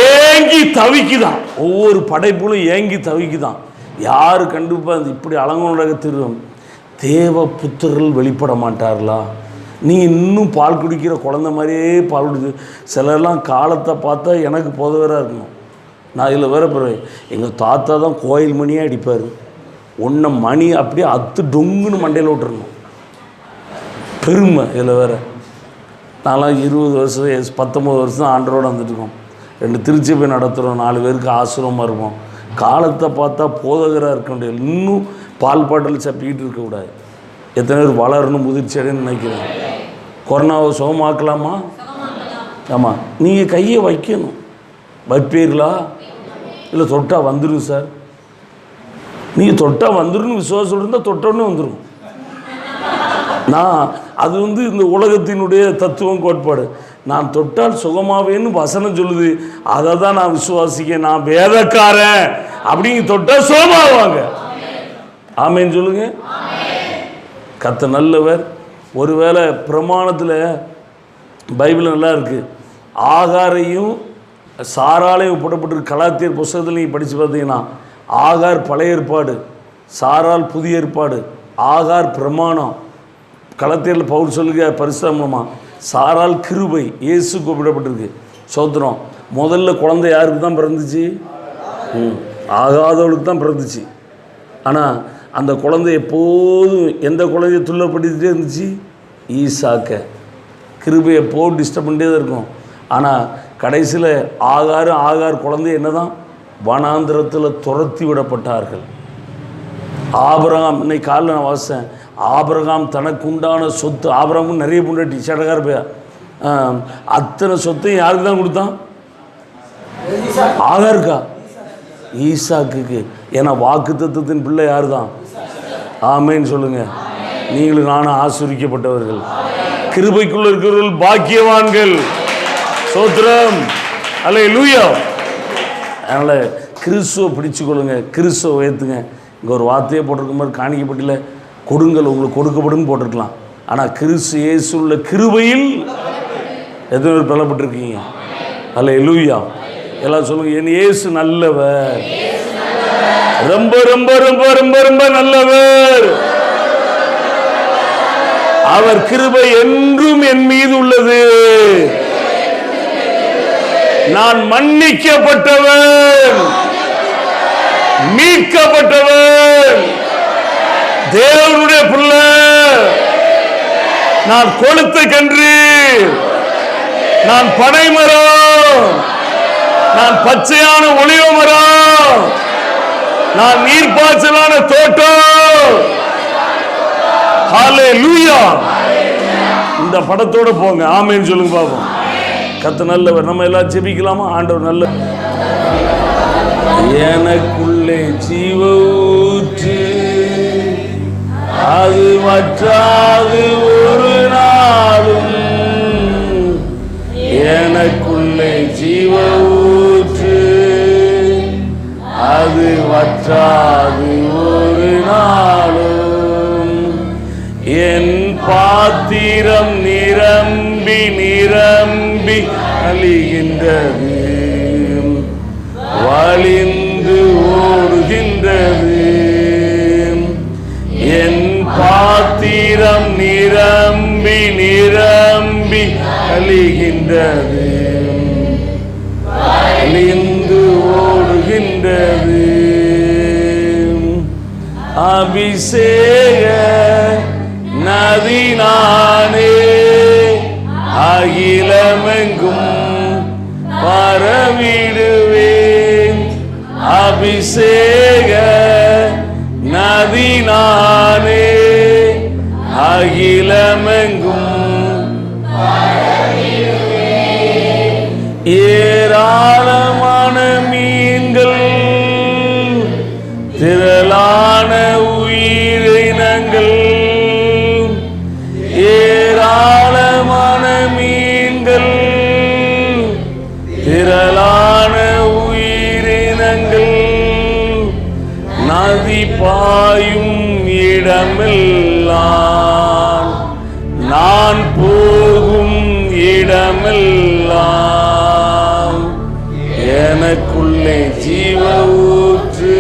S2: ஏங்கி தவிக்குதான். ஒவ்வொரு படைப்புகளும் ஏங்கி தவிக்குதான். யார் கண்டிப்பாக அந்த இப்படி அலங்கோலகத்திலும் தேவ புத்திரர்கள் வெளிப்பட மாட்டார்களா? நீ இன்னும் பால் குடிக்கிற குழந்த மாதிரியே பால் குடிச்சு. சிலர்லாம் காலத்தை பார்த்தா எனக்கு போதவராக இருக்கணும். நான் இதில் வேற போகிறேன். எங்கள் தாத்தா தான் கோயில் மணியே அடிப்பார். ஒன்றை மணி அப்படியே அத்து டொங்குன்னு மண்டையில் விட்டுறணும். பெருமை இதில் வேறு. நான்லாம் 20 வருஷம் 19 வருஷம் ஆண்டரோடு வந்துட்டுருக்கோம். 2 திருச்சி போய் நடத்துகிறோம். 4 பேருக்கு ஆசிரமமாக இருப்போம். காலத்தை பார்த்தா போதகராக இருக்க முடியாது. இன்னும் பால் பாட்டில் சப்பிக்கிட்டு இருக்கக்கூடாது. எத்தனை பேர் வளரணும் முதிர்ச்சி அடைன்னு நினைக்கிறேன். கொரோனாவை சுகமாக்கலாமா? ஆமாம். நீங்கள் கையை வைக்கணும். வைப்பீர்களா? இல்லை தொட்டால் வந்துடும் சார். நீங்கள் தொட்டால் வந்துடும் விசுவாசம் இருந்தால் தொட்டோன்னே வந்துடும். நான் அது இந்த உலகத்தினுடைய தத்துவம் கோட்பாடு. நான் தொட்டால் சுகமாவேன்னு வசனம் சொல்லுது. அதை தான் நான் விசுவாசிக்க. நான் வேதக்காரன் அப்படிங்க தொட்டால் சுகமாவாங்க. ஆமேன்னு சொல்லுங்க. கர்த்தர் நல்லவர். ஒருவேளை பிரமாணத்தில் பைபிள் நல்லா இருக்குது. ஆகாரையும் சாராலையும் போடப்பட்டிருக்கு. கலாத்தியர் புஸ்தகத்தில் நீங்கள் படித்து பார்த்தீங்கன்னா ஆகார் பழைய ஏற்பாடு, சாரால் புதிய ஏற்பாடு. ஆகார் பிரமாணம், கலாத்தியரில் பவுல் சொல்லுங்க பரிசுத்தமாக. சாரால் கிருபை, இயேசு கூப்பிடப்பட்டிருக்கு. சோத்திரம். முதல்ல குழந்தை யாருக்கு தான் பிறந்துச்சு? ஆகாதவளுக்கு தான் பிறந்துச்சு. ஆனால் அந்த குழந்தை எப்போதும் எந்த குழந்தைய துள்ளப்படுத்திட்டே இருந்துச்சு? ஈசாக்க. கிருபை எப்போது டிஸ்டர்ப் பண்ணிட்டே தான் இருக்கும். ஆனால் கடைசியில் ஆகார் குழந்தை என்ன தான் வனாந்திரத்தில் துரத்தி விடப்பட்டார்கள். ஆபிரகாம், இன்னைக்கு காலையில் நான் வாசித்தேன், ஆபிரகாம் தனக்கு உண்டான சொத்து, ஆபிரகாமும் நிறைய பொண்டாட்டி சடகார போய் அத்தனை சொத்தையும் யாருக்கு தான் கொடுத்தான்? ஆகாருக்கா? ஈசாக்கு. ஏன்னா வாக்கு தத்துவத்தின் பிள்ளை யார் தான்? ஆமேன்னு சொல்லுங்கள். நீங்களும் நானும் ஆசீர்வதிக்கப்பட்டவர்கள், கிருபைக்குள்ள இருக்கிறவர்கள் பாக்கியவான்கள். சோத்திரம். அல்லேலூயா. அதனால் கிறிஸ்துவை பிடிச்சுக்கொள்ளுங்க, கிறிஸ்துவை உயர்த்துங்க. இங்கே ஒரு வார்த்தையே போட்டிருக்க மாதிரி காணிக்கப்பட்டில கொடுங்கள் உங்களுக்கு கொடுக்கப்படும் போட்டிருக்கலாம். ஆனால் கிறிஸ்து இயேசு உள்ள கிருபையில் எத்தனை பேர் பலப்பட்டிருக்கீங்க? அல்லேலூயா. எல்லாம் சொல்லுங்க, என் இயேசு நல்லவர், ரொம்ப ரொம்ப ரொம்ப ரொம்ப ரொம்ப நல்லவர். அவர் கிருபை என்றும் என் மீது உள்ளது. நான் மன்னிக்கப்பட்டவன், மீட்கப்பட்டவன், தேவனுடைய பிள்ளை. நான் கொழுத்த கன்று, நான் பனைமரம், நான் பச்சையான ஒளிவ மரம், நான் நீர்ப்பாய்ச்சலான தோட்டம். ஹல்லேலூயா. இந்த படத்தோட போங்க. ஆமென் சொல்லுங்க பாப்போம். கர்த்தர் நல்லவர். நம்ம எல்லாம் ஜெபிக்கலாமா? ஆண்டவர் நல்ல. எனக்குள்ளே ஜீவ ஊற்று, அது வற்றாது ஒரு நாளும். எனக்குள்ளே ஜீவ ஊற்று, அது வற்றாது ஒரு நாளும். என் பாத்திரம் நிரம்பி நிரம்பி அழிகின்றது, வழிந்து ஓடுகின்றது. என் பாத்திரம் நிரம்பி நிரம்பி அழிகின்றது, வழிந்து ஓடுகின்றது. அபிஷேக நதி நானே, அகிலமெங்கும் பரவிடுவேன். அபிஷேக நதி நானே, அகிலமெங்கும் ஏராளமான மீன்கள், திரளான உயிரினங்கள், ஏராளமான மீன்கள், திரளான உயிரினங்கள், நதி பாயும் இடமெல்லாம், நான் போகும் இடமெல்லாம், எனக்குள்ளே ஜீவ ஊற்று,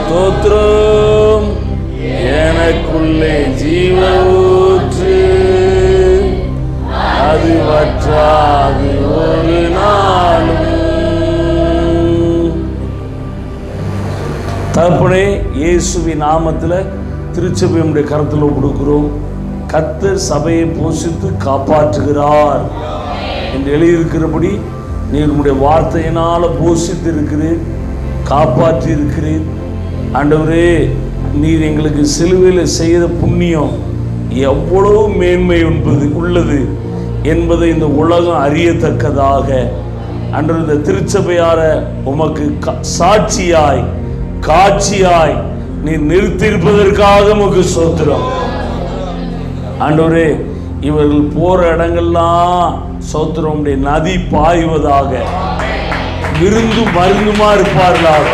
S2: ஸ்தோத்திரம். எனக்குள்ளே ஜீவ ஊற்று, அது வற்றாது ஒரு நாளும். தகப்பனே, இயேசுவின் நாமத்தில் திருச்சபையுடைய கருத்தில் கொடுக்கிறோம். கர்த்தர் சபையை போஷித்து காப்பாற்றுகிறார் என்று எழுதியிருக்கிறபடி நீர் உம்முடைய வார்த்தையினால் போஷித்து இருக்கிறீர், காப்பாற்றி இருக்கிறீர். ஆண்டவரே, நீர் எங்களுக்கு சிலுவையில் செய்த புண்ணியம் எவ்வளவு மேன்மை உள்ளது என்பதை இந்த உலகம் அறியத்தக்கதாக அன்று இந்த திருச்சபையார உமக்கு சாட்சியாய் காட்சியாய் நீ நிறுத்தியிருப்பதற்காக உமக்கு ஸ்தோத்திரம். ஆண்டவரே, இவர்கள் போற இடங்கள்லாம் சோத்திரமுடைய நதி பாய்வதாக, விருந்து மருந்துமா இருப்பார்களாக,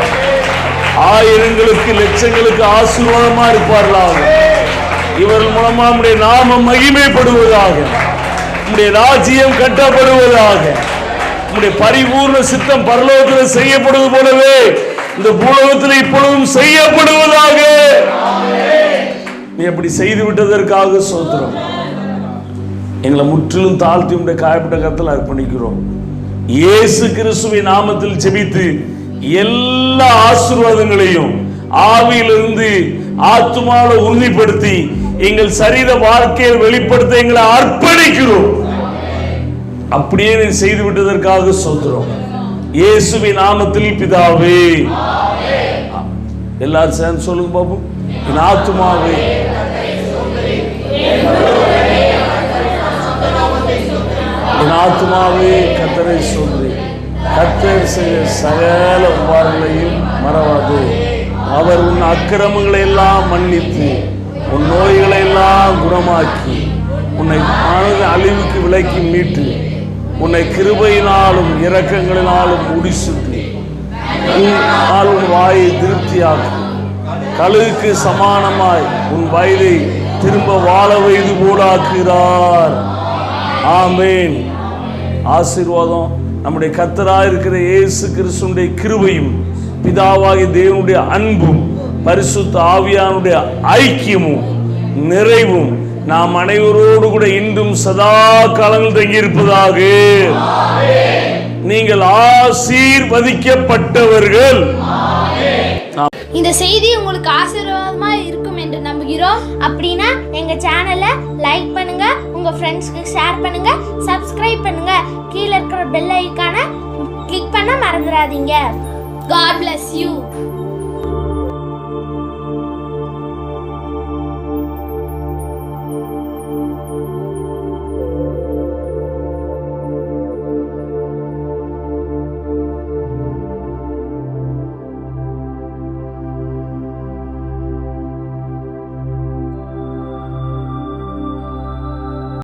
S2: ஆயிரங்களுக்கு லட்சங்களுக்கு ஆசீர்வாதமா இருப்பார்களாக. இவர்கள் மூலமா நம்முடைய நாமம் மகிமைப்படுவதாக, நம்முடைய ராஜ்யம் கட்டப்படுவதாக, நம்முடைய பரிபூர்ண சித்தம் பரலோகத்தில் செய்யப்படுவது போலவே இந்த பூலோகத்தில் இப்பொழுதும் செய்யப்படுவதாக. நீ அப்படி செய்து விட்டதற்காக ஸ்தோத்திரம். எங்களை முற்றிலும் தாழ்த்தி உடைய காயப்பட்ட கரத்தில் அர்ப்பணிக்கிறோம். இயேசு கிறிஸ்துவின் நாமத்தில் ஜெபித்து எல்லா ஆசீர்வாதங்களையும் ஆவியிலிருந்து ஆத்துமாவை உறுதிப்படுத்தி எங்கள் சரீர வாழ்க்கையில் வெளிப்படுத்த எங்களை அர்ப்பணிக்கிறோம். அப்படியே நீ செய்து விட்டதற்காக ஸ்தோத்திரம். இயேசுவின் நாமத்தில் பிதாவே. எல்லாரும் சேர்ந்து சொல்லுங்க பாப்போம். என் ஆத்துமாவே என் ஆத்துமாவே கர்த்தரை ஸ்தோத்திரி. கர்த்தர் செய்த சகல உபகாரங்களையும் மறவாது. அவர் உன் அக்கிரமங்களை எல்லாம் மன்னித்து உன் நோய்களை எல்லாம் குணமாக்கி உன்னை மனது அழிவுக்கு விலக்கி மீட்டு உன்னை கிருபையினாலும் இரக்கங்களினாலும் முடிசுட்டு உன் வாயை திருப்தியாக்கும். கழுகுக்கு சமானமாய் உன் வயதை திரும்ப வாழ வைது போலாக்குகிறார். ஆமேன். ஆசீர்வாதம் நம்முடைய கர்த்தராய் இருக்கிற இயேசு கிறிஸ்துவினுடைய கிருபையும் பிதாவாகிய தேவனுடைய அன்பும் பரிசுத்த ஆவியானுடைய ஐக்கியமும் நிறைவும் நாம் அனைவரோடு கூட இன்றும் சதா காலங்கள் தங்கியிருப்பதாக. நீங்கள் ஆசீர்வதிக்கப்பட்டவர்கள்.
S4: இந்த செய்தி உங்களுக்கு ஆசீர்வாதமா இருக்கும் என்று நம்புகிறோம். அப்படின்னா எங்க சேனலை லைக் பண்ணுங்க, உங்க ஃப்ரெண்ட்ஸ்க்கு ஷேர் பண்ணுங்க, சப்ஸ்கிரைப் பண்ணுங்க, கீழே இருக்கிற பெல் ஐகானை கிளிக் பண்ண மறந்துடாதீங்க. God bless you.